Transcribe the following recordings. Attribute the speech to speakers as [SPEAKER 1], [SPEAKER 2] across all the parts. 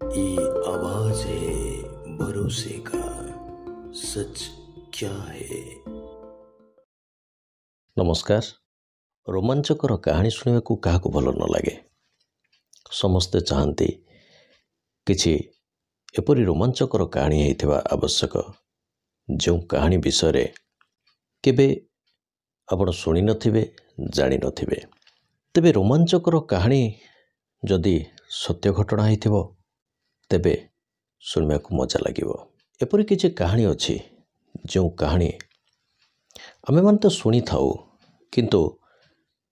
[SPEAKER 1] ये आवाज है भरोसे का, सच क्या है।
[SPEAKER 2] नमस्कार। रोमांचकर कहानी शुणा क्या भल न लगे। समस्ते चाहती किछि एपरी रोमांचकर कहानी होइथिबा आवश्यक जो कहानी विषय केबे आपण शुणी नथिबे जानि नथिबे। तेबे रोमांचकर कहानी जदि सत्य घटना होइथिबो तेबे शुणिबा को मजा लागिबो। एपरी किछि कहानी अछि जो कहानी आमे मान तो शुणी थाउ किंतु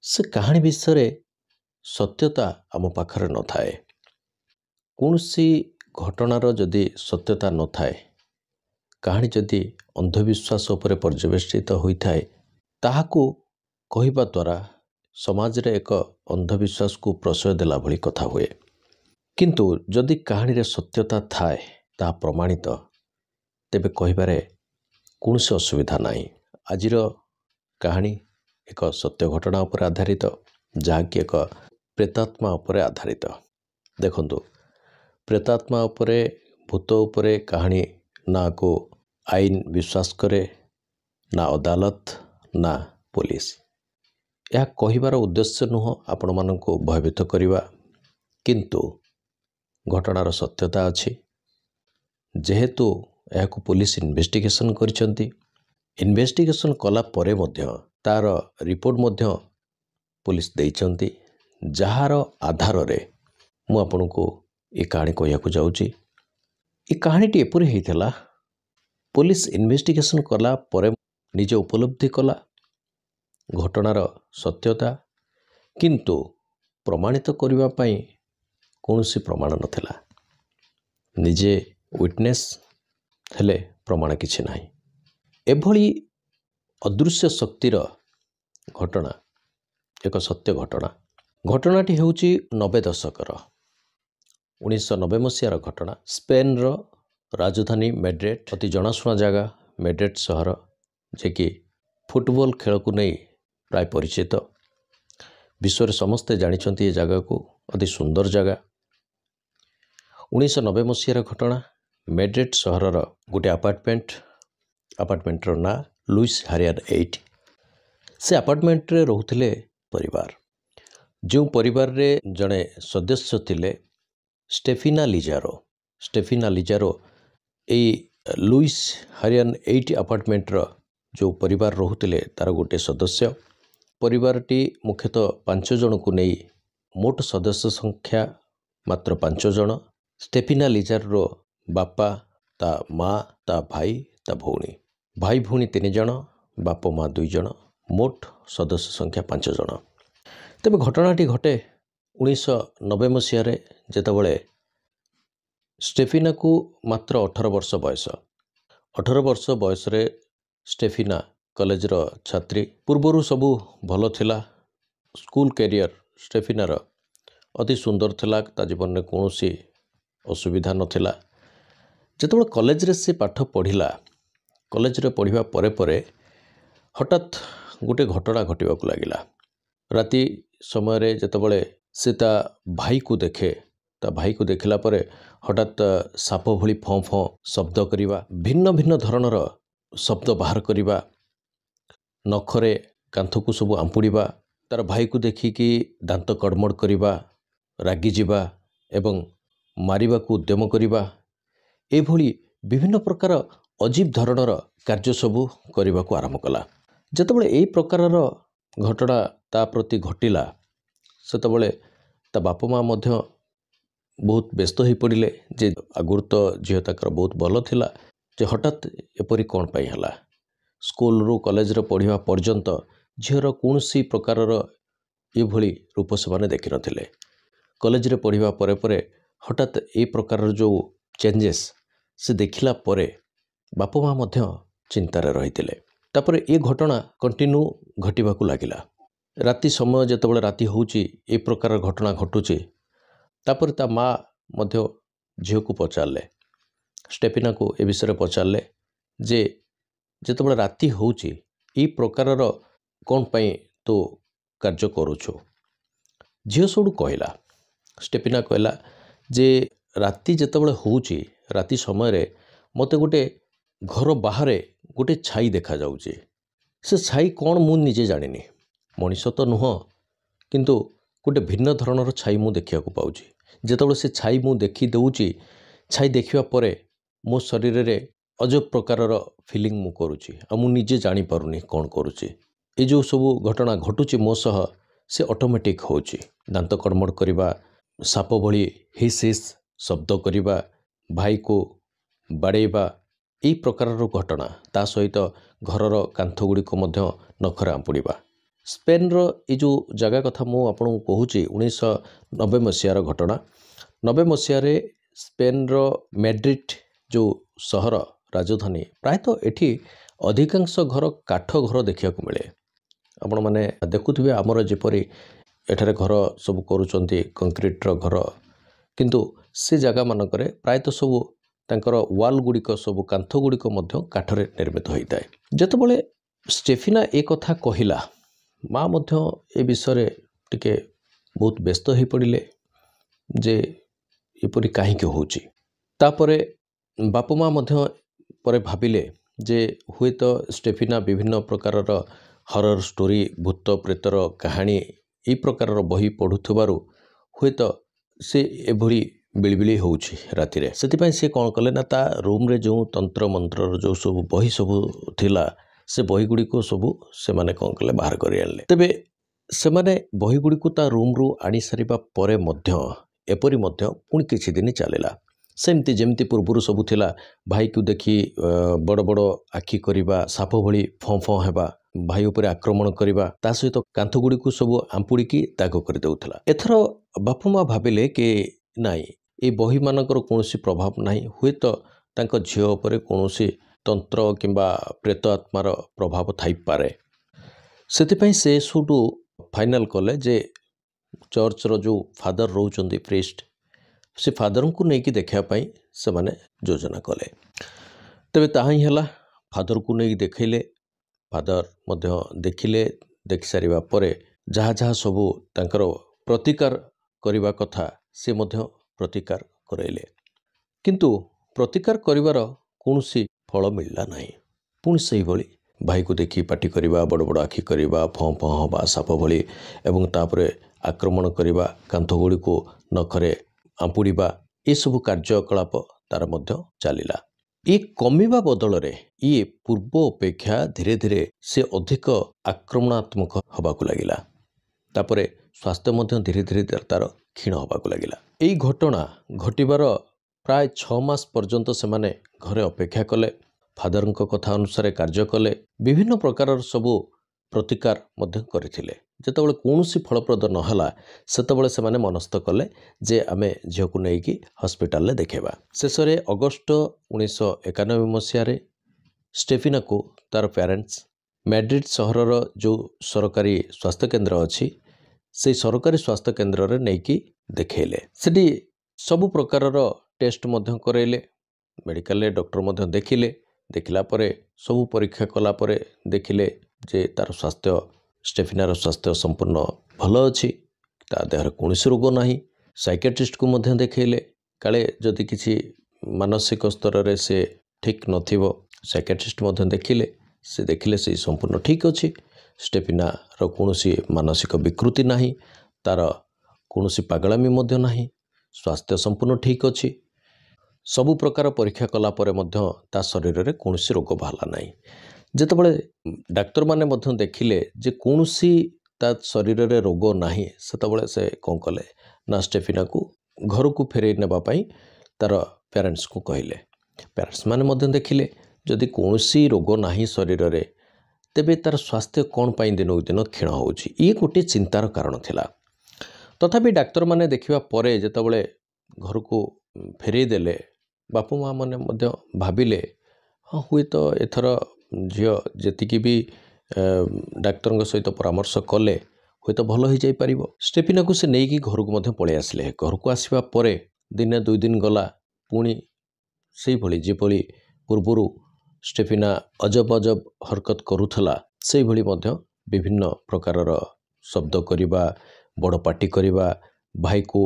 [SPEAKER 2] से कहानी विषय सत्यता आम पाखरे न थाए। कौनसी घटनार जदि सत्यता न थाए, कहानी जदि अंधविश्वास उपरे पर्यवेष्टित होइथाए, ताहाकू कहिबा द्वारा समाज रे एक अंधविश्वास को प्रश्रय देला भली कथा हुए। किंतु जदि कहानी रे सत्यता थाए ता प्रमाणित, तेबे कहिबारे कौनसी असुविधा नाही। आजिर कहानी एक सत्य घटना उपर आधारित, जहाँकि एक प्रेतात्मा उपर आधारित। देखंतु, प्रेतात्मा उपरे, भूत उपरे कहानी ना को आईन विश्वास करे, ना अदालत, ना पुलिस। यह कहिबार उद्देश्य नुह आपण माननको भयभीत करिवा, किंतु घटनार सत्यता अछि। जेहेतु यह पुलिस इन्वेस्टिगेशन करिसंती, इन्वेस्टिगेशन कला परे मध्य तार रिपोर्ट मध्य पुलिस देइचंती, जहार आधार रे मु आपनको ये कहानी कहयाकू जाउची। ये कहानीटी एपरि हेइथला, पुलिस इन्वेस्टिगेशन कला परे निजे उपलब्धि कला घटनार सत्यता, किंतु प्रमाणित करिवा पई कौनसी प्रमाण नथिला। निजे विटनेस हेले प्रमाण किछि नाही। एभली अदृश्य शक्तिर घटना एक सत्य घटना। घटनाटी हेउची 90 दशकर 1990 मसीहार घटना। स्पेन रो राजधानी मैड्रिड, अति जनाशुना जगह मैड्रिड सहर, जे कि फुटबॉल खेल को नहीं प्राय परिचित। विश्व समस्ते जानिछंती ये जगह को, अति सुंदर जगह। 1990 मसीहार घटना। मैड्रिड सहरर गोटे आपार्टमेंटर ना लुइस हारियर 8। से आपार्टमेंट रे रहउथिले परिवार। जो परिवार रे जड़े सदस्य थिले स्टेफिना लिजारो एई लुइस हारियर 8 आपार्टमेंट रो जो परिवार रहउथिले तार गोटे सदस्य। परिवारटी मुख्यतः 5 जन को नहीं, मोट सदस्य संख्या मात्र 5 जन। स्टेफिना लिजारो बापा, ता माँ, ता भाई, ता भौणी, भाई भौणी 3 जन, बाप माँ 2 जन, मोट सदस्य संख्या 5 जन। तेबे घटनाटी घटे 1990 मसीह जेतबले स्टेफिना को मात्र 18 वर्ष बयस। 18 वर्ष बयस रे स्टेफिना कॉलेज रो छात्री। पूर्वरु सबू भल थिला। स्कूल कैरियर स्टेफिनार अति सुंदर थिला। ता जीवन में कौनसी असुविधा नथिला। जेतबले कॉलेज रे से पाठ पढ़िला, कॉलेज रे पढ़िबा परे परे हठात गोटे घटना घटिबा को लागिला। राति समय रे जेतबले से ता भाई को देखे, ता भाई को देखिला परे हठात साप भली फं फं शब्द करिबा, भिन्न भिन्न धरणर शब्द बाहर करिबा, नखरे कांथ को सब आंपुड़िबा, तार भाई को देखिकी दांत कड़मड़ करिबा, रागी जिबा एवं मारिबा को उद्यम करिबा, एभली विभिन्न प्रकार अजीब धरणर कार्य सबू करिबा को आरंभ कला। जेतबले एई प्रकारर घटना ता प्रति घटिला, सेतबले ता बाप माँ मध्य बहुत व्यस्त हो पड़िले। जे आगुर तो झील ताकर बहुत भल थिला, जे हठात एपरी कौन पाई हला। स्कूल रू कॉलेज रे पढ़िबा पर्यंत झीर कौनसी प्रकारर एभली रूप से माने देखि नथिले। कॉलेज रे पढ़िबा परे परे हठात ए प्रकारर जो चेंजेस से देखिला परे बाप माँ मध्य चिंतार रहिथिले। तापरे ए घटना कंटिन्यू घटिबा को लागिला। राति समय जेतबले राति होउची ए प्रकार घटना घटुची, तापर ता माँ मध्य झील को पचारले, स्टेफिना को ए विषय पचारले जे जेतबले राति होउची ए प्रकारर कौन पाई तो कार्य करुछु। झील सबू कहला, स्टेफिना कहला जे ରାତି ଯେତେବେଳେ ହେଉଛି ରାତି ସମୟରେ ମୋତେ ଗୋଟେ ଘର ବାହାରେ ଗୋଟେ ଛାଇ ଦେଖାଯାଉଛି। ସେ ଛାଇ କ'ଣ ମୁଁ ନିଜେ ଜାଣିନି, ମଣିଷ ତ ନୁହଁ, କିନ୍ତୁ ଗୋଟେ ଭିନ୍ନ ଧରଣର ଛାଇ ମୁଁ ଦେଖିବାକୁ ପାଉଛି। ଯେତେବେଳେ ସେ ଛାଇ ମୁଁ ଦେଖି ଦେଉଛି, ଛାଇ ଦେଖିବା ପରେ ମୋ ଶରୀରରେ ଅଜବ ପ୍ରକାରର ଫିଲିଂ ମୁଁ କରୁଛି ଆଉ ମୁଁ ନିଜେ ଜାଣିପାରୁନି କ'ଣ କରୁଛି। ଏ ଯେଉଁ ସବୁ ଘଟଣା ଘଟୁଛି ମୋ ସହ ସେ ଅଟୋମେଟିକ୍ ହେଉଛି। ଦାନ୍ତ କଡ଼ମଡ଼ କରିବା, ସାପ ଭଳି ହିସ୍ ହିସ୍ ଶବ୍ଦ କରିବା, ଭାଇକୁ ବାଡ଼େଇବା, ଏହି ପ୍ରକାରର ଘଟଣା। ତା ସହିତ ଘରର କାନ୍ଥ ଗୁଡ଼ିକ ମଧ୍ୟ ନଖରେ ଆମ୍ପୁଡ଼ିବା। ସ୍ପେନ୍ର ଏ ଯେଉଁ ଜାଗା କଥା ମୁଁ ଆପଣଙ୍କୁ କହୁଛି 1990 ମସିହାର ଘଟଣା। 90 ମସିହାରେ ସ୍ପେନ୍ର ମାଡ୍ରିଡ୍ ଯେଉଁ ସହର ରାଜଧାନୀ, ପ୍ରାୟତଃ ଏଠି ଅଧିକାଂଶ ଘର କାଠ ଘର ଦେଖିବାକୁ ମିଳେ। ଆପଣମାନେ ଦେଖୁଥିବେ ଆମର ଯେପରି ଏଠାରେ ଘର ସବୁ କରୁଛନ୍ତି କଂକ୍ରିଟର ଘର, କିନ୍ତୁ ସେ ଜାଗାମାନଙ୍କରେ ପ୍ରାୟତଃ ସବୁ ତାଙ୍କର ୱାଲ୍ ଗୁଡ଼ିକ ସବୁ କାନ୍ଥ ଗୁଡ଼ିକ ମଧ୍ୟ କାଠରେ ନିର୍ମିତ ହୋଇଥାଏ। ଯେତେବେଳେ ଷ୍ଟେଫିନା ଏ କଥା କହିଲା, ମା ମଧ୍ୟ ଏ ବିଷୟରେ ଟିକେ ବହୁତ ବ୍ୟସ୍ତ ହୋଇପଡ଼ିଲେ ଯେ ଏପରି କାହିଁକି ହେଉଛି। ତାପରେ ବାପା ମା ମଧ୍ୟ ପରେ ଭାବିଲେ ଯେ ହୁଏତ ଷ୍ଟେଫିନା ବିଭିନ୍ନ ପ୍ରକାରର ହରର ଷ୍ଟୋରି, ଭୂତ ପ୍ରେତର କାହାଣୀ ଏହି ପ୍ରକାରର ବହି ପଢ଼ୁଥିବାରୁ ହୁଏତ ସେ ଏଭଳି ବିଳିବିଳି ହେଉଛି ରାତିରେ। ସେଥିପାଇଁ ସେ କ'ଣ କଲେ ନା ତା ରୁମ୍ରେ ଯେଉଁ ତନ୍ତ୍ର ମନ୍ତ୍ରର ଯେଉଁ ସବୁ ବହି ସବୁ ଥିଲା, ସେ ବହି ଗୁଡ଼ିକୁ ସବୁ ସେମାନେ କ'ଣ କଲେ ବାହାର କରି ଆଣିଲେ। ତେବେ ସେମାନେ ବହି ଗୁଡ଼ିକୁ ତା ରୁମ୍ରୁ ଆଣି ସାରିବା ପରେ ମଧ୍ୟ ଏପରି ମଧ୍ୟ ପୁଣି କିଛି ଦିନ ଚାଲିଲା। ସେମିତି ଯେମିତି ପୂର୍ବରୁ ସବୁ ଥିଲା, ଭାଇକୁ ଦେଖି ବଡ଼ ବଡ଼ ଆଖି କରିବା, ସାପ ଭଳି ଫଁ ଫଁ ହେବା, ଭାଇ ଉପରେ ଆକ୍ରମଣ କରିବା, ତା ସହିତ କାନ୍ଥ ଗୁଡ଼ିକୁ ସବୁ ଆମ୍ପୁଡ଼ିକି ଦାଗ କରିଦେଉଥିଲା। ଏଥର ବାପା ମା ଭାବିଲେ କି ନାଇଁ, ଏ ବହିମାନଙ୍କର କୌଣସି ପ୍ରଭାବ ନାହିଁ, ହୁଏତ ତାଙ୍କ ଝିଅ ଉପରେ କୌଣସି ତନ୍ତ୍ର କିମ୍ବା ପ୍ରେତ ଆତ୍ମାର ପ୍ରଭାବ ଥାଇପାରେ। ସେଥିପାଇଁ ସେ ସବୁଠୁ ଫାଇନାଲ୍ କଲେ ଯେ ଚର୍ଚ୍ଚର ଯେଉଁ ଫାଦର ରହୁଛନ୍ତି, ପ୍ରିଷ୍ଟ, ସେ ଫାଦରଙ୍କୁ ନେଇକି ଦେଖିବା ପାଇଁ ସେମାନେ ଯୋଜନା କଲେ। ତେବେ ତାହା ହିଁ ହେଲା। ଫାଦରକୁ ନେଇକି ଦେଖାଇଲେ, ଫାଦର ମଧ୍ୟ ଦେଖିଲେ। ଦେଖିସାରିବା ପରେ ଯାହା ଯାହା ସବୁ ତାଙ୍କର ପ୍ରତିକାର କରିବା କଥା ସେ ମଧ୍ୟ ପ୍ରତିକାର କରାଇଲେ, କିନ୍ତୁ ପ୍ରତିକାର କରିବାର କୌଣସି ଫଳ ମିଳିଲା ନାହିଁ। ପୁଣି ସେହିଭଳି ଭାଇକୁ ଦେଖି ପାଟି କରିବା, ବଡ଼ ବଡ଼ ଆଖି କରିବା, ଫଁ ଫଁ ହେବା ସାପ ଭଳି, ଏବଂ ତାପରେ ଆକ୍ରମଣ କରିବା, କାନ୍ଥ ଗୁଡ଼ିକୁ ନଖରେ ଆମ୍ପୁଡ଼ିବା, ଏସବୁ କାର୍ଯ୍ୟକଳାପ ତାର ମଧ୍ୟ ଚାଲିଲା। ଏ କମିବା ବଦଳରେ ଇଏ ପୂର୍ବ ଅପେକ୍ଷା ଧୀରେ ଧୀରେ ସେ ଅଧିକ ଆକ୍ରମଣାତ୍ମକ ହେବାକୁ ଲାଗିଲା। ତାପରେ ସ୍ୱାସ୍ଥ୍ୟ ମଧ୍ୟ ଧୀରେ ଧୀରେ ତାର କ୍ଷୀଣ ହେବାକୁ ଲାଗିଲା। ଏହି ଘଟଣା ଘଟିବାର ପ୍ରାୟ 6 ମାସ ପର୍ଯ୍ୟନ୍ତ ସେମାନେ ଘରେ ଅପେକ୍ଷା କଲେ, ଫାଦରଙ୍କ କଥା ଅନୁସାରେ କାର୍ଯ୍ୟ କଲେ, ବିଭିନ୍ନ ପ୍ରକାରର ସବୁ ପ୍ରତିକାର ମଧ୍ୟ କରିଥିଲେ। ଯେତେବେଳେ କୌଣସି ଫଳପ୍ରଦ ନହେଲା, ସେତେବେଳେ ସେମାନେ ମନସ୍ଥ କଲେ ଯେ ଆମେ ଝିଅକୁ ନେଇକି ହସ୍ପିଟାଲରେ ଦେଖାଇବା। ଶେଷରେ ଅଗଷ୍ଟ 1991 ମସିହାରେ ଷ୍ଟେଫିନାକୁ ତାର ପ୍ୟାରେଣ୍ଟସ୍ ମାଡ୍ରିଡ୍ ସହରର ଯେଉଁ ସରକାରୀ ସ୍ୱାସ୍ଥ୍ୟକେନ୍ଦ୍ର ଅଛି, ସେହି ସରକାରୀ ସ୍ୱାସ୍ଥ୍ୟକେନ୍ଦ୍ରରେ ନେଇକି ଦେଖାଇଲେ। ସେଠି ସବୁ ପ୍ରକାରର ଟେଷ୍ଟ ମଧ୍ୟ କରାଇଲେ, ମେଡ଼ିକାଲରେ ଡକ୍ଟର ମଧ୍ୟ ଦେଖିଲେ। ଦେଖିଲା ପରେ ସବୁ ପରୀକ୍ଷା କଲା ପରେ ଦେଖିଲେ ଯେ ତାର ସ୍ୱାସ୍ଥ୍ୟ, ଷ୍ଟେଫିନାର ସ୍ୱାସ୍ଥ୍ୟ ସମ୍ପୂର୍ଣ୍ଣ ଭଲ ଅଛି, ତା ଦେହରେ କୌଣସି ରୋଗ ନାହିଁ। ସାଇକିଆଟ୍ରିଷ୍ଟକୁ ମଧ୍ୟ ଦେଖାଇଲେ, କାଳେ ଯଦି କିଛି ମାନସିକ ସ୍ତରରେ ସେ ଠିକ୍ ନଥିବ। ସାଇକିଆଟ୍ରିଷ୍ଟ ମଧ୍ୟ ଦେଖିଲେ, ସେ ଦେଖିଲେ ସେ ସମ୍ପୂର୍ଣ୍ଣ ଠିକ୍ ଅଛି। ଷ୍ଟେଫିନାର କୌଣସି ମାନସିକ ବିକୃତି ନାହିଁ, ତାର କୌଣସି ପାଗଳାମି ମଧ୍ୟ ନାହିଁ, ସ୍ୱାସ୍ଥ୍ୟ ସମ୍ପୂର୍ଣ୍ଣ ଠିକ୍ ଅଛି। ସବୁ ପ୍ରକାର ପରୀକ୍ଷା କଲା ପରେ ମଧ୍ୟ ତା ଶରୀରରେ କୌଣସି ରୋଗ ବାହାରିଲା ନାହିଁ। ଯେତେବେଳେ ଡାକ୍ତରମାନେ ମଧ୍ୟ ଦେଖିଲେ ଯେ କୌଣସି ତା ଶରୀରରେ ରୋଗ ନାହିଁ, ସେତେବେଳେ ସେ କ'ଣ କଲେ ନା ଷ୍ଟେଫିନାକୁ ଘରକୁ ଫେରାଇ ନେବା ପାଇଁ ତାର ପ୍ୟାରେଣ୍ଟସ୍କୁ କହିଲେ। ପ୍ୟାରେଣ୍ଟସ୍ ମାନେ ମଧ୍ୟ ଦେଖିଲେ ଯଦି କୌଣସି ରୋଗ ନାହିଁ ଶରୀରରେ, ତେବେ ତାର ସ୍ୱାସ୍ଥ୍ୟ କ'ଣ ପାଇଁ ଦିନକୁ ଦିନ କ୍ଷୀଣ ହେଉଛି, ଇଏ ଗୋଟିଏ ଚିନ୍ତାର କାରଣ ଥିଲା। ତଥାପି ଡାକ୍ତରମାନେ ଦେଖିବା ପରେ ଯେତେବେଳେ ଘରକୁ ଫେରାଇ ଦେଲେ, ବାପା ମା ମାନେ ମଧ୍ୟ ଭାବିଲେ ହଁ ହୁଏତ ଏଥର ଝିଅ ଯେତିକି ବି ଡାକ୍ତରଙ୍କ ସହିତ ପରାମର୍ଶ କଲେ ହୁଏତ ଭଲ ହୋଇଯାଇପାରିବ। ଷ୍ଟେଫିନାକୁ ସେ ନେଇକି ଘରକୁ ମଧ୍ୟ ପଳାଇ ଆସିଲେ। ଘରକୁ ଆସିବା ପରେ ଦିନେ 2 ଦିନ ଗଲା, ପୁଣି ସେଇଭଳି ଯେଭଳି ପୂର୍ବରୁ ଷ୍ଟେଫିନା ଅଜବ ଅଜବ ହରକତ କରୁଥିଲା, ସେଇଭଳି ମଧ୍ୟ ବିଭିନ୍ନ ପ୍ରକାରର ଶବ୍ଦ କରିବା, ବଡ଼ ପାଟି କରିବା, ଭାଇକୁ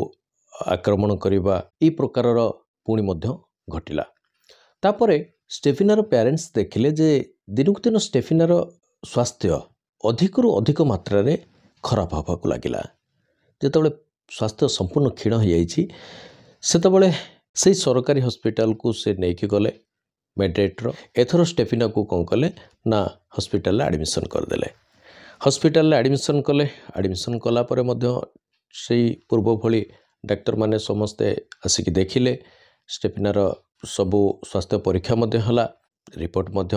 [SPEAKER 2] ଆକ୍ରମଣ କରିବା ଏହି ପ୍ରକାରର ପୁଣି ମଧ୍ୟ ଘଟିଲା। ତାପରେ ଷ୍ଟେଫିନାର ପ୍ୟାରେଣ୍ଟସ୍ ଦେଖିଲେ ଯେ ଦିନକୁ ଦିନ ଷ୍ଟେଫିନାର ସ୍ୱାସ୍ଥ୍ୟ ଅଧିକରୁ ଅଧିକ ମାତ୍ରାରେ ଖରାପ ହେବାକୁ ଲାଗିଲା। ଯେତେବେଳେ ସ୍ୱାସ୍ଥ୍ୟ ସମ୍ପୂର୍ଣ୍ଣ କ୍ଷୀଣ ହୋଇଯାଇଛି ସେତେବେଳେ ସେଇ ସରକାରୀ ହସ୍ପିଟାଲକୁ ସେ ନେଇକି ଗଲେ ମେଡ୍ରେଟ୍ର। ଏଥର ଷ୍ଟେଫିନାକୁ କ'ଣ କଲେ ନା ହସ୍ପିଟାଲରେ ଆଡ଼ମିସନ୍ କରିଦେଲେ। ହସ୍ପିଟାଲରେ ଆଡ଼ମିସନ୍ କଲେ। ଆଡ଼ମିସନ୍ କଲା ପରେ ମଧ୍ୟ ସେଇ ପୂର୍ବ ଭଳି ଡାକ୍ତରମାନେ ସମସ୍ତେ ଆସିକି ଦେଖିଲେ। ଷ୍ଟେଫିନାର ସବୁ ସ୍ୱାସ୍ଥ୍ୟ ପରୀକ୍ଷା ମଧ୍ୟ ହେଲା। ରିପୋର୍ଟ ମଧ୍ୟ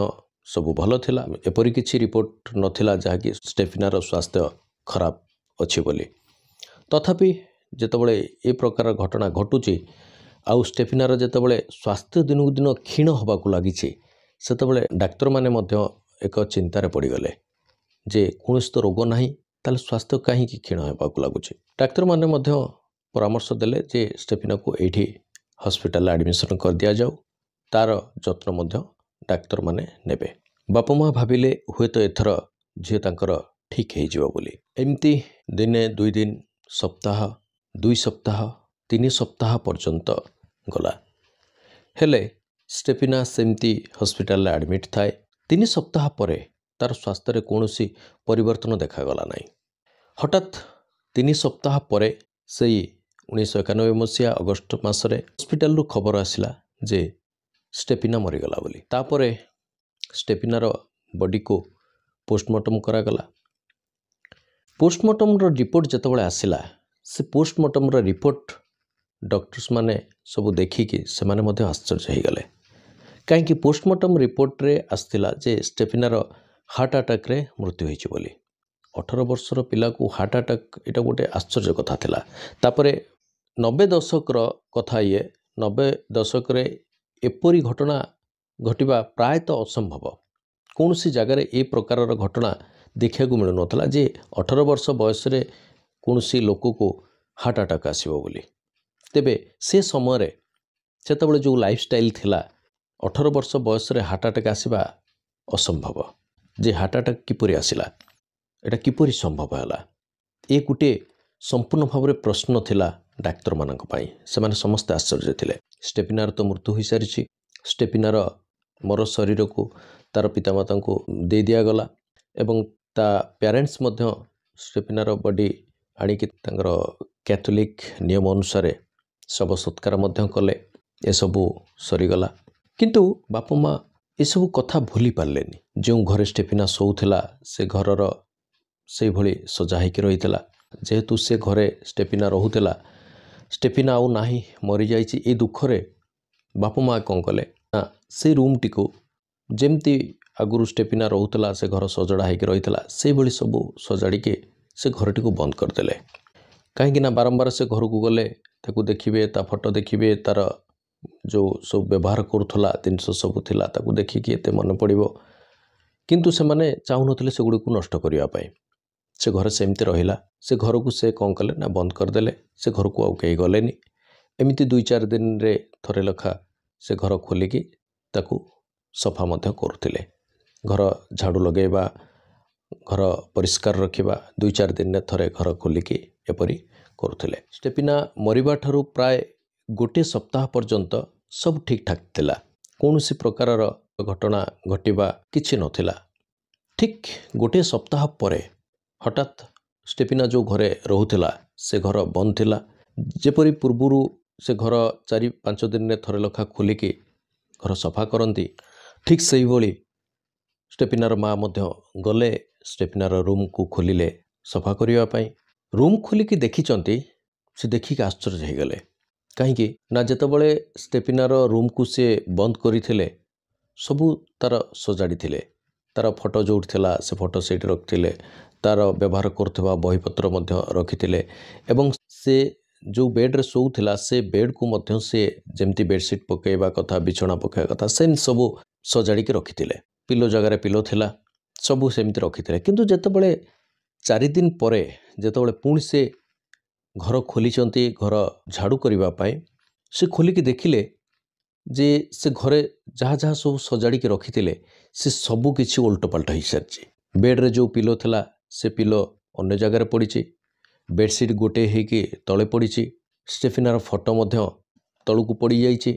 [SPEAKER 2] ସବୁ ଭଲ ଥିଲା। ଏପରି କିଛି ରିପୋର୍ଟ ନଥିଲା ଯାହାକି ଷ୍ଟେଫିନାର ସ୍ୱାସ୍ଥ୍ୟ ଖରାପ ଅଛି ବୋଲି। ତଥାପି ଯେତେବେଳେ ଏ ପ୍ରକାର ଘଟଣା ଘଟୁଛି ଆଉ ଷ୍ଟେଫିନାର ଯେତେବେଳେ ସ୍ୱାସ୍ଥ୍ୟ ଦିନକୁ ଦିନ କ୍ଷୀଣ ହେବାକୁ ଲାଗିଛି ସେତେବେଳେ ଡାକ୍ତରମାନେ ମଧ୍ୟ ଏକ ଚିନ୍ତାରେ ପଡ଼ିଗଲେ ଯେ କୌଣସି ତ ରୋଗ ନାହିଁ, ତାହେଲେ ସ୍ୱାସ୍ଥ୍ୟ କାହିଁକି କ୍ଷୀଣ ହେବାକୁ ଲାଗୁଛି। ଡାକ୍ତରମାନେ ମଧ୍ୟ ପରାମର୍ଶ ଦେଲେ ଯେ ଷ୍ଟେଫିନାକୁ ଏଇଠି ହସ୍ପିଟାଲରେ ଆଡ଼ମିସନ୍ କରିଦିଆଯାଉ, ତା'ର ଯତ୍ନ ମଧ୍ୟ ଡାକ୍ତରମାନେ ନେବେ। ବାପା ମା ଭାବିଲେ ହୁଏତ ଏଥର ଝିଅ ତାଙ୍କର ଠିକ୍ ହେଇଯିବ ବୋଲି। ଏମିତି ଦିନେ 2 ଦିନ, ସପ୍ତାହ, 2 ସପ୍ତାହ, 3 ସପ୍ତାହ ପର୍ଯ୍ୟନ୍ତ ଗଲା। ହେଲେ ଷ୍ଟେଫିନା ସେମିତି ହସ୍ପିଟାଲରେ ଆଡ଼ମିଟ୍ ଥାଏ। 3 ସପ୍ତାହ ପରେ ତା'ର ସ୍ୱାସ୍ଥ୍ୟରେ କୌଣସି ପରିବର୍ତ୍ତନ ଦେଖାଗଲା ନାହିଁ। ହଠାତ୍ 3 ସପ୍ତାହ ପରେ ସେଇ 1991 ମସିହା ଅଗଷ୍ଟ ମାସରେ ହସ୍ପିଟାଲରୁ ଖବର ଆସିଲା ଯେ ଷ୍ଟେଫିନା ମରିଗଲା ବୋଲି। ତାପରେ ଷ୍ଟେଫିନାର ବଡ଼ିକୁ ପୋଷ୍ଟମର୍ଟମ୍ କରାଗଲା। ପୋଷ୍ଟମର୍ଟମ୍ର ରିପୋର୍ଟ ଯେତେବେଳେ ଆସିଲା ସେ ପୋଷ୍ଟମର୍ଟମ୍ର ରିପୋର୍ଟ ଡକ୍ଟର୍ସମାନେ ସବୁ ଦେଖିକି ସେମାନେ ମଧ୍ୟ ଆଶ୍ଚର୍ଯ୍ୟ ହୋଇଗଲେ। କାହିଁକି ପୋଷ୍ଟମର୍ଟମ୍ ରିପୋର୍ଟରେ ଆସିଥିଲା ଯେ ଷ୍ଟେଫିନାର ହାର୍ଟ ଆଟାକ୍ରେ ମୃତ୍ୟୁ ହୋଇଛି ବୋଲି। 18 ବର୍ଷର ପିଲାକୁ ହାର୍ଟ ଆଟାକ୍, ଏଇଟା ଗୋଟେ ଆଶ୍ଚର୍ଯ୍ୟ କଥା ଥିଲା। ତାପରେ 90 ଦଶକର କଥା 90 ଦଶକରେ ଏପରି ଘଟଣା ଘଟିବା ପ୍ରାୟତଃ ଅସମ୍ଭବ। କୌଣସି ଜାଗାରେ ଏ ପ୍ରକାରର ଘଟଣା ଦେଖିବାକୁ ମିଳୁନଥିଲା ଯେ 18 ବର୍ଷ ବୟସରେ କୌଣସି ଲୋକକୁ ହାର୍ଟ ଆଟାକ୍ ଆସିବ ବୋଲି। ତେବେ ସେ ସମୟରେ ସେତେବେଳେ ଯେଉଁ ଲାଇଫଷ୍ଟାଇଲ୍ ଥିଲା 18 ବର୍ଷ ବୟସରେ ହାର୍ଟ ଆଟାକ୍ ଆସିବା ଅସମ୍ଭବ। ଯେ ହାର୍ଟ ଆଟାକ୍ କିପରି ଆସିଲା, ଏଇଟା କିପରି ସମ୍ଭବ ହେଲା, ଏ ଗୋଟିଏ ସମ୍ପୂର୍ଣ୍ଣ ଭାବରେ ପ୍ରଶ୍ନ ଥିଲା ଡାକ୍ତରମାନଙ୍କ ପାଇଁ। ସେମାନେ ସମସ୍ତେ ଆଶ୍ଚର୍ଯ୍ୟ ଥିଲେ। ଷ୍ଟେଫିନାର ତ ମୃତ୍ୟୁ ହୋଇସାରିଛି। ଷ୍ଟେଫିନାର ମର ଶରୀରକୁ ତା'ର ପିତାମାତାଙ୍କୁ ଦେଇ ଦିଆଗଲା ଏବଂ ତା ପ୍ୟାରେଣ୍ଟସ୍ ମଧ୍ୟ ଷ୍ଟେଫିନାର ବଡ଼ି ଆଣିକି ତାଙ୍କର କ୍ୟାଥୋଲିକ୍ ନିୟମ ଅନୁସାରେ ଶବ ସତ୍କାର ମଧ୍ୟ କଲେ। ଏସବୁ ସରିଗଲା। କିନ୍ତୁ ବାପା ମା ଏସବୁ କଥା ଭୁଲି ପାରିଲେନି। ଯେଉଁ ଘରେ ଷ୍ଟେଫିନା ଶୋଉଥିଲା ସେ ଘରର ସେଇଭଳି ସଜା ହେଇକି ରହିଥିଲା। ଯେହେତୁ ସେ ଘରେ ଷ୍ଟେଫିନା ରହୁଥିଲା, ଷ୍ଟେଫିନା ଆଉ ନାହିଁ, ମରିଯାଇଛି, ଏ ଦୁଃଖରେ ବାପା ମା କ'ଣ କଲେ ନା ସେ ରୁମ୍ଟିକୁ ଯେମିତି ଆଗରୁ ଷ୍ଟେଫିନା ରହୁଥିଲା ସେ ଘର ସଜଡ଼ା ହେଇକି ରହିଥିଲା ସେଇଭଳି ସବୁ ସଜାଡ଼ିକି ସେ ଘରଟିକୁ ବନ୍ଦ କରିଦେଲେ। କାହିଁକି ନା ବାରମ୍ବାର ସେ ଘରକୁ ଗଲେ ତାକୁ ଦେଖିବେ, ତା ଫଟୋ ଦେଖିବେ, ତା'ର ଯେଉଁ ସବୁ ବ୍ୟବହାର କରୁଥିଲା ଜିନିଷ ସବୁ ଥିଲା ତାକୁ ଦେଖିକି ଏତେ ମନେ ପଡ଼ିବ। କିନ୍ତୁ ସେମାନେ ଚାହୁଁନଥିଲେ ସେଗୁଡ଼ିକୁ ନଷ୍ଟ କରିବା ପାଇଁ। ସେ ଘରେ ସେମିତି ରହିଲା। ସେ ଘରକୁ ସେ କ'ଣ କଲେ ନା ବନ୍ଦ କରିଦେଲେ। ସେ ଘରକୁ ଆଉ କେହି ଗଲେନି। ଏମିତି 2-4 ଦିନରେ ଥରେ ଲେଖା ସେ ଘର ଖୋଲିକି ତାକୁ ସଫା ମଧ୍ୟ କରୁଥିଲେ। ଘର ଝାଡ଼ୁ ଲଗାଇବା, ଘର ପରିଷ୍କାର ରଖିବା, 2-4 ଦିନରେ ଥରେ ଘର ଖୋଲିକି ଏପରି କରୁଥିଲେ। ଷ୍ଟେଫିନା ମରିବା ଠାରୁ ପ୍ରାୟ 1 ସପ୍ତାହ ପର୍ଯ୍ୟନ୍ତ ସବୁ ଠିକ୍ ଠାକ୍ ଥିଲା। କୌଣସି ପ୍ରକାରର ଘଟଣା ଘଟିବା କିଛି ନଥିଲା। ଠିକ୍ 1 ସପ୍ତାହ ପରେ ହଠାତ୍ ଷ୍ଟେଫିନା ଯେଉଁ ଘରେ ରହୁଥିଲା ସେ ଘର ବନ୍ଦ ଥିଲା। ଯେପରି ପୂର୍ବରୁ ସେ ଘର 4-5 ଦିନରେ ଥରେ ଲେଖା ଖୋଲିକି ଘର ସଫା କରନ୍ତି, ଠିକ୍ ସେଇଭଳି ଷ୍ଟେଫିନାର ମା ମଧ୍ୟ ଗଲେ ଷ୍ଟେଫିନାର ରୁମ୍କୁ ଖୋଲିଲେ ସଫା କରିବା ପାଇଁ। ରୁମ୍ ଖୋଲିକି ଦେଖିଛନ୍ତି, ସେ ଦେଖିକି ଆଶ୍ଚର୍ଯ୍ୟ ହୋଇଗଲେ। କାହିଁକି ନା ଯେତେବେଳେ ଷ୍ଟେଫିନାର ରୁମ୍କୁ ସେ ବନ୍ଦ କରିଥିଲେ ସବୁ ତା'ର ସଜାଡ଼ିଥିଲେ। ତା'ର ଫଟୋ ଯେଉଁଠି ଥିଲା ସେ ଫଟୋ ସେଇଠି ରଖିଥିଲେ। ତା'ର ବ୍ୟବହାର କରୁଥିବା ବହିପତ୍ର ମଧ୍ୟ ରଖିଥିଲେ ଏବଂ ସେ ଯେଉଁ ବେଡ଼୍ରେ ଶୋଉଥିଲା ସେ ବେଡ଼୍କୁ ମଧ୍ୟ ସେ ଯେମିତି ବେଡ଼ସିଟ୍ ପକାଇବା କଥା, ବିଛଣା ପକାଇବା କଥା ସେମିତି ସବୁ ସଜାଡ଼ିକି ରଖିଥିଲେ। ପିଲୋ ଜାଗାରେ ପିଲୋ ଥିଲା, ସବୁ ସେମିତି ରଖିଥିଲେ। କିନ୍ତୁ ଯେତେବେଳେ 4 ଦିନ ପରେ ଯେତେବେଳେ ପୁଣି ସେ ଘର ଖୋଲିଛନ୍ତି ଘର ଝାଡ଼ୁ କରିବା ପାଇଁ, ସେ ଖୋଲିକି ଦେଖିଲେ ଯେ ସେ ଘରେ ଯାହା ଯାହା ସବୁ ସଜାଡ଼ିକି ରଖିଥିଲେ ସେ ସବୁ କିଛି ଓଲଟପାଲଟ ହୋଇସାରିଛି। ବେଡ଼୍ରେ ଯେଉଁ ପିଲୋ ଥିଲା ସେ ପିଲୋ ଅନ୍ୟ ଜାଗାରେ ପଡ଼ିଛି। ବେଡ଼ସିଟ୍ ଗୋଟିଏ ହେଇକି ତଳେ ପଡ଼ିଛି। ଷ୍ଟେଫିନାର ଫଟୋ ମଧ୍ୟ ତଳକୁ ପଡ଼ିଯାଇଛି।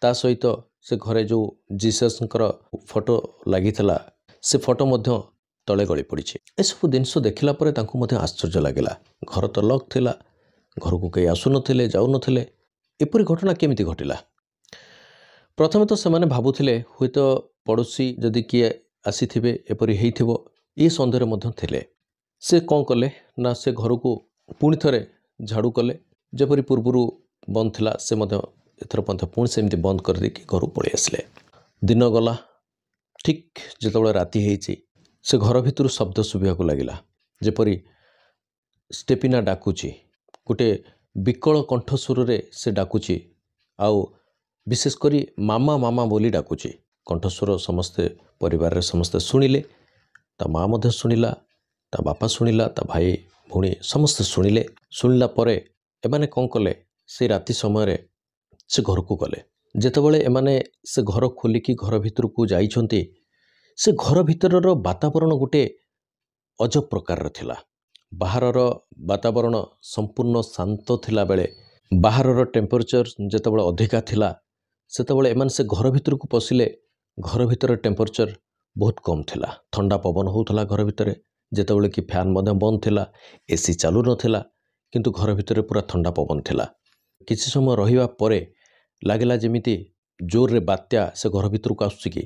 [SPEAKER 2] ତା ସହିତ ସେ ଘରେ ଯେଉଁ ଜିସସ୍ଙ୍କର ଫଟୋ ଲାଗିଥିଲା ସେ ଫଟୋ ମଧ୍ୟ ତଳେ ଗଳି ପଡ଼ିଛି। ଏସବୁ ଜିନିଷ ଦେଖିଲା ପରେ ତାଙ୍କୁ ମଧ୍ୟ ଆଶ୍ଚର୍ଯ୍ୟ ଲାଗିଲା। ଘର ତ ଲକ୍ ଥିଲା, ଘରକୁ କେହି ଆସୁନଥିଲେ ଯାଉନଥିଲେ, ଏପରି ଘଟଣା କେମିତି ଘଟିଲା? ପ୍ରଥମେ ତ ସେମାନେ ଭାବୁଥିଲେ ହୁଏତ ପଡ଼ୋଶୀ ଯଦି କିଏ ଆସିଥିବେ ଏପରି ହେଇଥିବ, ଏ ସନ୍ଦେହରେ ମଧ୍ୟ ଥିଲେ। ସେ କ'ଣ କଲେ ନା ସେ ଘରକୁ ପୁଣି ଥରେ ଝାଡ଼ୁ କଲେ। ଯେପରି ପୂର୍ବରୁ ବନ୍ଦ ଥିଲା ସେ ମଧ୍ୟ ଏଥର ମଧ୍ୟ ପୁଣି ସେମିତି ବନ୍ଦ କରିଦେଇକି ଘରକୁ ପଳେଇ ଆସିଲେ। ଦିନ ଗଲା, ଠିକ୍ ଯେତେବେଳେ ରାତି ହେଇଛି ସେ ଘର ଭିତରୁ ଶବ୍ଦ ଶୁଭିବାକୁ ଲାଗିଲା। ଯେପରି ଷ୍ଟେଫିନା ଡାକୁଛି, ଗୋଟେ ବିକଳ କଣ୍ଠସ୍ୱରରେ ସେ ଡାକୁଛି, ଆଉ ବିଶେଷ କରି ମାମା ମାମା ବୋଲି ଡାକୁଛି। କଣ୍ଠସ୍ୱର ସମସ୍ତେ ପରିବାରରେ ସମସ୍ତେ ଶୁଣିଲେ, ତା ମା ମଧ୍ୟ ଶୁଣିଲା, ତା ବାପା ଶୁଣିଲା, ତା ଭାଇ ଭଉଣୀ ସମସ୍ତେ ଶୁଣିଲେ। ଶୁଣିଲା ପରେ ଏମାନେ କ'ଣ କଲେ, ସେ ରାତି ସମୟରେ ସେ ଘରକୁ ଗଲେ। ଯେତେବେଳେ ଏମାନେ ସେ ଘର ଖୋଲିକି ଘର ଭିତରକୁ ଯାଇଛନ୍ତି, ସେ ଘର ଭିତରର ବାତାବରଣ ଗୋଟେ ଅଜବ ପ୍ରକାରର ଥିଲା। ବାହାରର ବାତାବରଣ ସମ୍ପୂର୍ଣ୍ଣ ଶାନ୍ତ ଥିଲାବେଳେ ବାହାରର ଟେମ୍ପରେଚର ଯେତେବେଳେ ଅଧିକା ଥିଲା ସେତେବେଳେ ଏମାନେ ସେ ଘର ଭିତରକୁ ପଶିଲେ। ଘର ଭିତର ଟେମ୍ପରେଚର ବହୁତ କମ୍ ଥିଲା, ଥଣ୍ଡା ପବନ ହେଉଥିଲା ଘର ଭିତରେ। ଯେତେବେଳେ କି ଫ୍ୟାନ୍ ମଧ୍ୟ ବନ୍ଦ ଥିଲା, ଏସି ଚାଲୁନଥିଲା, କିନ୍ତୁ ଘର ଭିତରେ ପୁରା ଥଣ୍ଡା ପବନ ଥିଲା। କିଛି ସମୟ ରହିବା ପରେ ଲାଗିଲା ଯେମିତି ଜୋରରେ ବାତ୍ୟା ସେ ଘର ଭିତରକୁ ଆସୁଛି କି।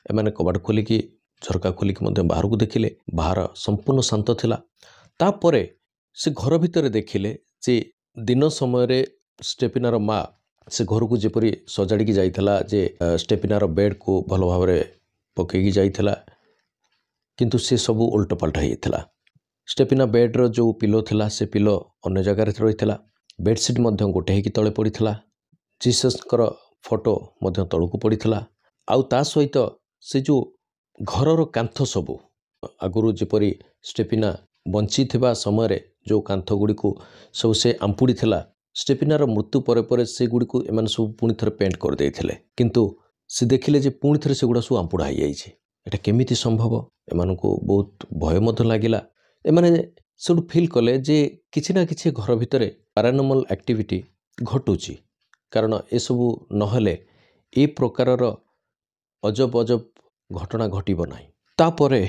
[SPEAKER 2] ଏମାନେ କବାଟ ଖୋଲିକି ଝରକା ଖୋଲିକି ମଧ୍ୟ ବାହାରକୁ ଦେଖିଲେ, ବାହାର ସମ୍ପୂର୍ଣ୍ଣ ଶାନ୍ତ ଥିଲା। ତାପରେ ସେ ଘର ଭିତରେ ଦେଖିଲେ ଯେ ଦିନ ସମୟରେ ଷ୍ଟେଫିନାର ମା ସେ ଘରକୁ ଯେପରି ସଜାଡ଼ିକି ଯାଇଥିଲା, ଯେ ଷ୍ଟେଫିନାର ବେଡ଼କୁ ଭଲ ଭାବରେ ପକେଇକି ଯାଇଥିଲା, କିନ୍ତୁ ସେ ସବୁ ଓଲଟପାଲଟ ହେଇଥିଲା। ଷ୍ଟେଫିନା ବେଡ଼ର ଯେଉଁ ପିଲୋ ଥିଲା ସେ ପିଲୋ ଅନ୍ୟ ଜାଗାରେ ରହିଥିଲା। ବେଡ଼ସିଟ୍ ମଧ୍ୟ ଗୋଟେ ହେଇକି ତଳେ ପଡ଼ିଥିଲା। ଜିସସ୍ଙ୍କର ଫଟୋ ମଧ୍ୟ ତଳକୁ ପଡ଼ିଥିଲା। ଆଉ ତା ସହିତ ସେ ଯେଉଁ ଘରର କାନ୍ଥ ସବୁ ଆଗରୁ ଯେପରି ଷ୍ଟେଫିନା ବଞ୍ଚିଥିବା ସମୟରେ ଯେଉଁ କାନ୍ଥ ଗୁଡ଼ିକୁ ସବୁ ସେ ଆମ୍ପୁଡ଼ି ଥିଲା, ଷ୍ଟେଫିନାର ମୃତ୍ୟୁ ପରେ ପରେ ସେଗୁଡ଼ିକୁ ଏମାନେ ସବୁ ପୁଣି ଥରେ ପେଣ୍ଟ କରିଦେଇଥିଲେ। କିନ୍ତୁ ସେ ଦେଖିଲେ ଯେ ପୁଣି ଥରେ ସେଗୁଡ଼ା ସବୁ ଆମ୍ପୁଡ଼ା ହେଇଯାଇଛି। ଏଟା କେମିତି ସମ୍ଭବ? ଏମାନଙ୍କୁ ବହୁତ ଭୟ ମଧ୍ୟ ଲାଗିଲା। ଏମାନେ ସେଠୁ ଫିଲ୍ କଲେ ଯେ କିଛି ନା କିଛି ଘର ଭିତରେ ପାରାନର୍ମାଲ ଆକ୍ଟିଭିଟି ଘଟୁଛି, କାରଣ ଏସବୁ ନହେଲେ ଏ ପ୍ରକାରର ଅଜବ ଅଜବ ଘଟଣା ଘଟିବ ନାହିଁ। ତାପରେ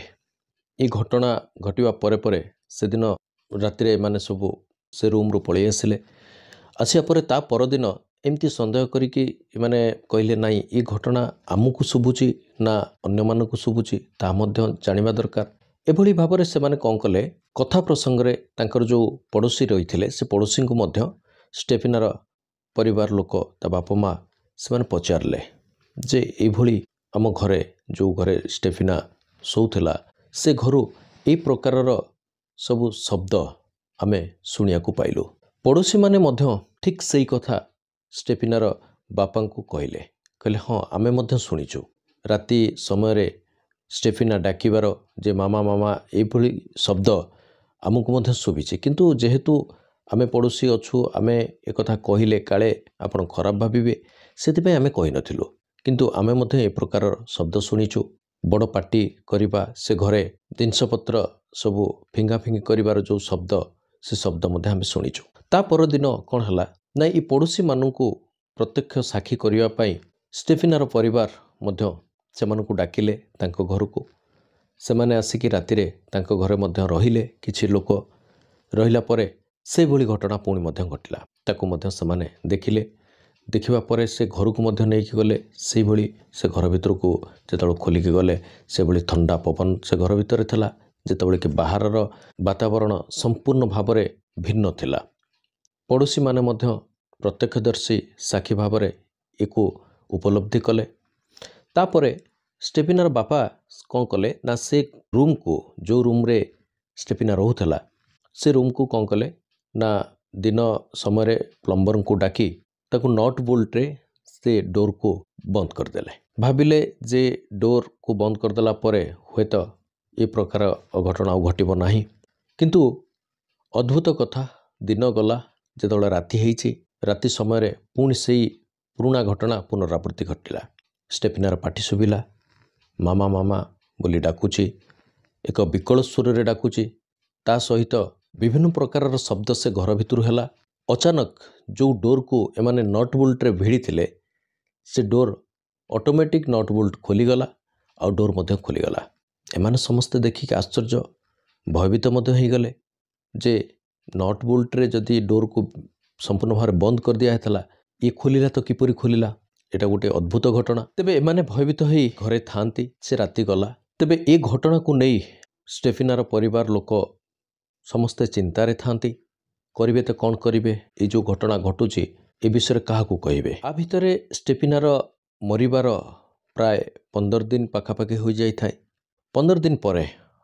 [SPEAKER 2] ଏ ଘଟଣା ଘଟିବା ପରେ ପରେ ସେଦିନ ରାତିରେ ଏମାନେ ସବୁ ସେ ରୁମ୍ରୁ ପଳେଇ ଆସିଲେ। ଆସିବା ପରେ ତା ପରଦିନ ଏମିତି ସନ୍ଦେହ କରିକି ଏମାନେ କହିଲେ ନାଇଁ ଏ ଘଟଣା ଆମକୁ ଶୁଭୁଛି ନା ଅନ୍ୟମାନଙ୍କୁ ଶୁଭୁଛି ତାହା ମଧ୍ୟ ଜାଣିବା ଦରକାର। ଏଭଳି ଭାବରେ ସେମାନେ କ'ଣ କଲେ, କଥା ପ୍ରସଙ୍ଗରେ ତାଙ୍କର ଯେଉଁ ପଡ଼ୋଶୀ ରହିଥିଲେ ସେ ପଡ଼ୋଶୀଙ୍କୁ ମଧ୍ୟ ଷ୍ଟେଫିନାର ପରିବାର ଲୋକ, ତା ବାପା ମା ସେମାନେ ପଚାରିଲେ ଯେ ଏଇଭଳି ଆମ ଘରେ ଯେଉଁ ଘରେ ଷ୍ଟେଫିନା ଶୋଉଥିଲା ସେ ଘରୁ ଏଇ ପ୍ରକାରର ସବୁ ଶବ୍ଦ ଆମେ ଶୁଣିବାକୁ ପାଇଲୁ। ପଡ଼ୋଶୀମାନେ ମଧ୍ୟ ଠିକ୍ ସେଇ କଥା ଷ୍ଟେଫିନାର ବାପାଙ୍କୁ କହିଲେ ହଁ ଆମେ ମଧ୍ୟ ଶୁଣିଛୁ। ରାତି ସମୟରେ ଷ୍ଟେଫିନା ଡାକିବାର ଯେ ମାମା ମାମା ଏଇଭଳି ଶବ୍ଦ ଆମକୁ ମଧ୍ୟ ଶୁଭିଛି, କିନ୍ତୁ ଯେହେତୁ ଆମେ ପଡ଼ୋଶୀ ଅଛୁ, ଆମେ ଏକଥା କହିଲେ କାଳେ ଆପଣ ଖରାପ ଭାବିବେ, ସେଥିପାଇଁ ଆମେ କହିନଥିଲୁ। କିନ୍ତୁ ଆମେ ମଧ୍ୟ ଏ ପ୍ରକାରର ଶବ୍ଦ ଶୁଣିଛୁ। ବଡ଼ ପାଟି କରିବା, ସେ ଘରେ ଜିନିଷପତ୍ର ସବୁ ଫିଙ୍ଗାଫିଙ୍ଗି କରିବାର ଯେଉଁ ଶବ୍ଦ, ସେ ଶବ୍ଦ ମଧ୍ୟ ଆମେ ଶୁଣିଛୁ। ତା ପରଦିନ କ'ଣ ହେଲା ନା ଏ ପଡ଼ୋଶୀମାନଙ୍କୁ ପ୍ରତ୍ୟକ୍ଷ ସାକ୍ଷୀ କରିବା ପାଇଁ ଷ୍ଟେଫିନାର ପରିବାର ମଧ୍ୟ ସେମାନଙ୍କୁ ଡାକିଲେ ତାଙ୍କ ଘରକୁ। ସେମାନେ ଆସିକି ରାତିରେ ତାଙ୍କ ଘରେ ମଧ୍ୟ ରହିଲେ। କିଛି ଲୋକ ରହିଲା ପରେ ସେଭଳି ଘଟଣା ପୁଣି ମଧ୍ୟ ଘଟିଲା। ତାକୁ ମଧ୍ୟ ସେମାନେ ଦେଖିଲେ। ଦେଖିବା ପରେ ସେ ଘରକୁ ମଧ୍ୟ ନେଇକି ଗଲେ। ସେଇଭଳି ସେ ଘର ଭିତରକୁ ଯେତେବେଳେ ଖୋଲିକି ଗଲେ ସେଭଳି ଥଣ୍ଡା ପବନ ସେ ଘର ଭିତରେ ଥିଲା, ଯେତେବେଳେ କି ବାହାରର ବାତାବରଣ ସମ୍ପୂର୍ଣ୍ଣ ଭାବରେ ଭିନ୍ନ ଥିଲା। ପଡ଼ୋଶୀମାନେ ମଧ୍ୟ ପ୍ରତ୍ୟକ୍ଷଦର୍ଶୀ ସାକ୍ଷୀ ଭାବରେ ଏକୁ ଉପଲବ୍ଧି କଲେ। ତାପରେ ଷ୍ଟେଫିନାର ବାପା କ'ଣ କଲେ ନା ସେ ରୁମ୍କୁ, ଯେଉଁ ରୁମ୍ରେ ଷ୍ଟେଫିନା ରହୁଥିଲା ସେ ରୁମ୍କୁ କ'ଣ କଲେ ନା ଦିନ ସମୟରେ ପ୍ଲମ୍ବରଙ୍କୁ ଡାକି ତାକୁ ନଟ୍ ବୋଲ୍ଟରେ ସେ ଡୋରକୁ ବନ୍ଦ କରିଦେଲେ। ଭାବିଲେ ଯେ ଡୋରକୁ ବନ୍ଦ କରିଦେଲା ପରେ ହୁଏତ ଏ ପ୍ରକାର ଅଘଟଣା ଆଉ ଘଟିବ ନାହିଁ। କିନ୍ତୁ ଅଦ୍ଭୁତ କଥା, ଦିନ ଗଲା, ଯେତେବେଳେ ରାତି ହେଇଛି, ରାତି ସମୟରେ ପୁଣି ସେଇ ପୁରୁଣା ଘଟଣା ପୁନରାବୃତ୍ତି ଘଟିଲା। ଷ୍ଟେଫିନାର ପାଟି ଶୁଭିଲା, ମାମା ମାମା ବୋଲି ଡାକୁଛି, ଏକ ବିକଳ ସ୍ୱରରେ ଡାକୁଛି। ତା ସହିତ ବିଭିନ୍ନ ପ୍ରକାରର ଶବ୍ଦ ସେ ଘର ଭିତରୁ ହେଲା। अचानक जो डोर को एमाने नट बोल्ट्रे भिड़ी थिले से डोर ऑटोमेटिक नट बोल्ट खोलीगला और डोर मध्य खोलीगला। एमाने समस्ते देखिक आश्चर्य भयभीत मध्य हो गले जे नट बोल्ट्रे जदि डोर को संपूर्ण भाव बंद कर दिया था ये खोलिला तो किपरि खोलिला एटा गोटे अद्भुत घटना। तेबे एमाने भयभीत होई घरे थांती से राति गला। तेबे ए घटना को नहीं स्टेफिनार परिवार लोक समस्ते चिंतारे थांती करिवे तो कौन करिवे ये जो घटना घटुची ए विषय क्या कहे। आ भितरे स्टेफिनार मरिबार प्राय 15 दिन पाखापाखि हो जाए। 15 दिन पर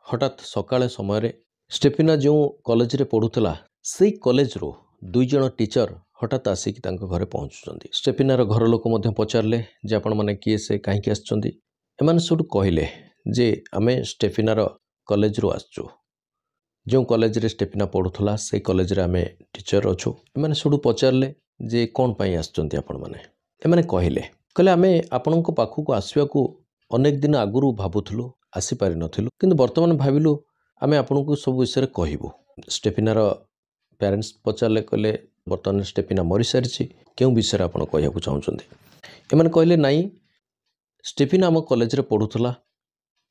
[SPEAKER 2] हठात सकाळे समय स्टेफिना जो कॉलेज रे पढ़ुला से कॉलेज रो 2 जण टीचर हठात आसिक घरे पहुँचुंट। स्टेफिनार घर लोक पचारे जे आपण मैंने किए से कहीं आसुँच एमाने सब कहले जे आमे स्टेफिनार कॉलेज रो आसचु जो कॉलेज रे स्टेफिना पढ़ुला से कॉलेज रे आमे टीचर अच्छु। एमाने सब पचारे जे कौन पाई आसुँच आपण मैंने एमाने कहले आमे आपणको पाखक आसवाकू अनेक दिन आगुरी भावुलु आसीपारि नथिलु किंतु वर्तमान भाविलु आमे आपणको सब विषय कहबू। स्टेफिनार पेरेंट्स पचारे कहले बर्तमान स्टेफिना मरी सारी क्यों विषय आप कहूँ चाहते एमाने कहले नाई स्टेफिना आम कॉलेज रे पढ़ुला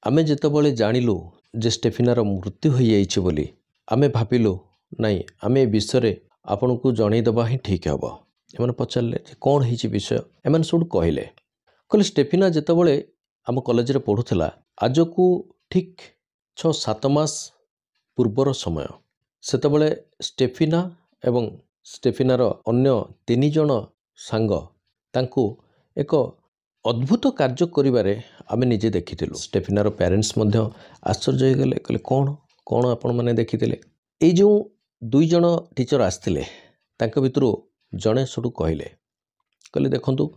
[SPEAKER 2] आमे जेतबेले जानिलु जे स्टेफिनार मृत्यु हो जाइछि बोली आमे भाविलु नाई आमे विषय आपन को जनईदबा ही ठीक हे। एमाने पचारे कौन होइछि विषय एमाने सब कहले स्टेफिना जेतबेले आम कॉलेज रे पढ़ुला आज को ठीक 6-7 मास पूर्वर समय सेतबेले स्टेफिना एवं स्टेफिनार अन्य 3 जण सांग तांको एक अद्भुत कार्य करिबारे आमे निजे देखिथिलु। स्टेफिनार पेरेंट्स मध्य आश्चर्य हो गले कहले कौन कौन आपण माने देखिथिले। ए जो 2 जण टीचर आस्थिले तांको भितरु जणे सुडु कहले देखंतु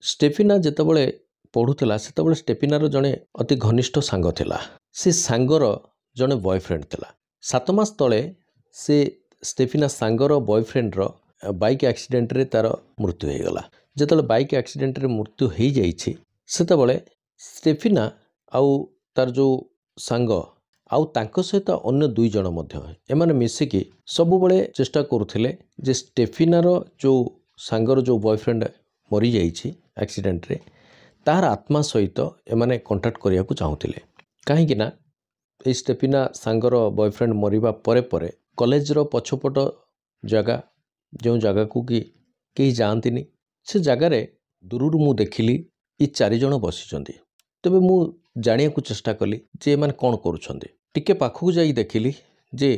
[SPEAKER 2] स्टेफिना जेतबेले पढ़ुला सेतबेले स्टेफिनार जणे अति घनिष्ठ सांग थिला। से सांगर जणे बॉयफ्रेंड थिला। 7 मास तले से स्टेफिना सांगर बॉयफ्रेंड रो बाइक एक्सीडेंट रे तार मृत्यु हो गला। जेतबेले बाइक एक्सीडेंट रे मृत्यु हो जाइछि सेतबेले स्टेफिना आउ तार जो सांग आउ तांको सहित अन्य 2 जण मध्य एमाने मिसिकी सब बेले चेष्टा करुथिले जे स्टेफिनार जो सांगर जो बॉयफ्रेंड मरी जाइछि एक्सीडेंट रे तार आत्मा सहित एमाने कांटेक्ट करिया को चाहुथिले। काहेकि ना ए स्टेफिना सांगर बॉयफ्रेंड मरिबा परे परे कॉलेज रो पछपट जगह जो जगह को कि कहीं जाती से जगार दूर मु देखिली ये 4 जण बसिचंती। तबे मु जानिया को चेष्टा कली जे एमाने कौन करुछंती। टिके पाखक जाई देखिली जे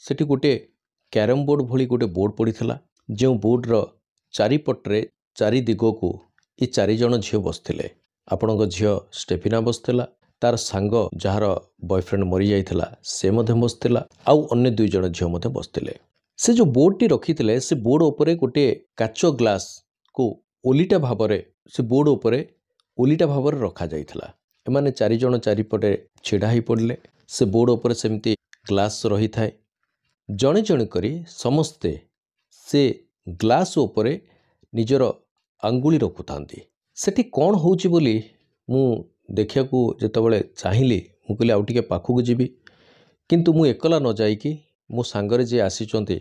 [SPEAKER 2] सेठी गोटे कैरम बोर्ड भली गोटे बोर्ड पड़ीथिला जो बोर्ड रो चारिपट्रे 4 दिग को ये 4 जण झियो बसथिले। आपणक झियो स्टेफिना बसथिला तार सांग जार बॉयफ्रेंड मरी जाइथिला से मधे बसथिला आउ अन्य 2 जण झियो मधे बसथिले। से जो बोर्ड टी रखिथिले से बोर्ड उपरे गोटे काच ग्लास को ओलिटा भाबरे से बोर्ड उपरे ओलिटा भाबरे रखा जाइथिला। एमाने 4 जण चारिपटे छिड़ा ही पड़ले। से बोर्ड उपरे सेमती ग्लास रही थाए। जणे जणे करी समस्ते से ग्लास उपरे निजर आंगुली रखुतांती। सेठी कौन होउची बोली मु देखिया को जेतबेले चाहिली मु कहली आउ टिके पाखक जीवी किंतु मु एकला न जाइकी मो सांगरे जे आसीचंती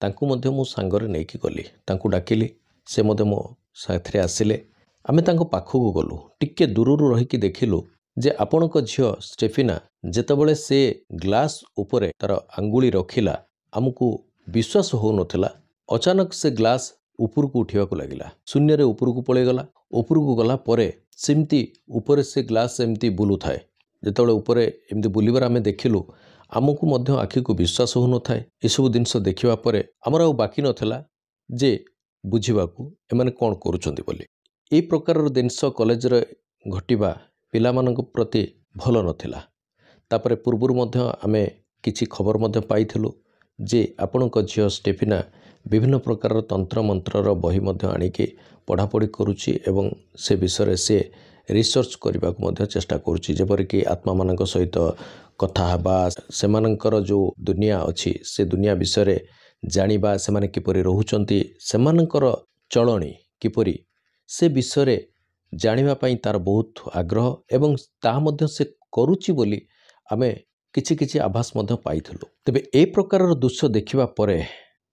[SPEAKER 2] तांकु मध्य मु सांगरे नेकी गली तांकु डाकिली से मध्य मो साथरे आसिले। आमे तांको पाखक गलु टिके दूररु रहिकी देखिलु जे आपणक झियो स्टेफिना जेतबेले से ग्लास उपरे तार आंगुली रखिला आमको विश्वास हो नथिला। अचानक से ग्लास ऊपर को उठिया को लागिला शून्य रे ऊपर को पळे गला। ऊपर को गला परे सेमती ऊपर से ग्लास एमती बुलु थाए। जेतबेले ऊपर एमती बुलिबार आमे देखिलु आमको मध्य आखि को विश्वास हो नथाए। ए सब जिंस देखिबा परे हमर आ बाकी नथिला जे बुझिबाकू एमाने कोन करूचंती बोली। ए प्रकार जिंस कॉलेज रे घटिबा पिलामानक प्रति भल नथिला। तापरे पूर्वरु मध्य आमे किछि खबर मध्य पाइथिलु जे आपणक झियो स्टेफिना विभिन्न प्रकार तंत्र मंत्र बही मध्य आनिके पढ़ापढ़ी करुची एवं से विषय से रिसर्च करने को चेष्टा करुची जेपरिक आत्मा मानक सहित कथा हवा सेमानंकर जो दुनिया अच्छी से दुनिया विषय जानिबा सेमाने किपरि रहउचंती सेमानंकर चलणी किपरि से विषय जानिबा पई तार बहुत आग्रह एवं ता मध्य से करुची बोली आमे किछि किछि आभास मध्य पाइथिलु। तबे ए प्रकार दृश्य देखिबा परे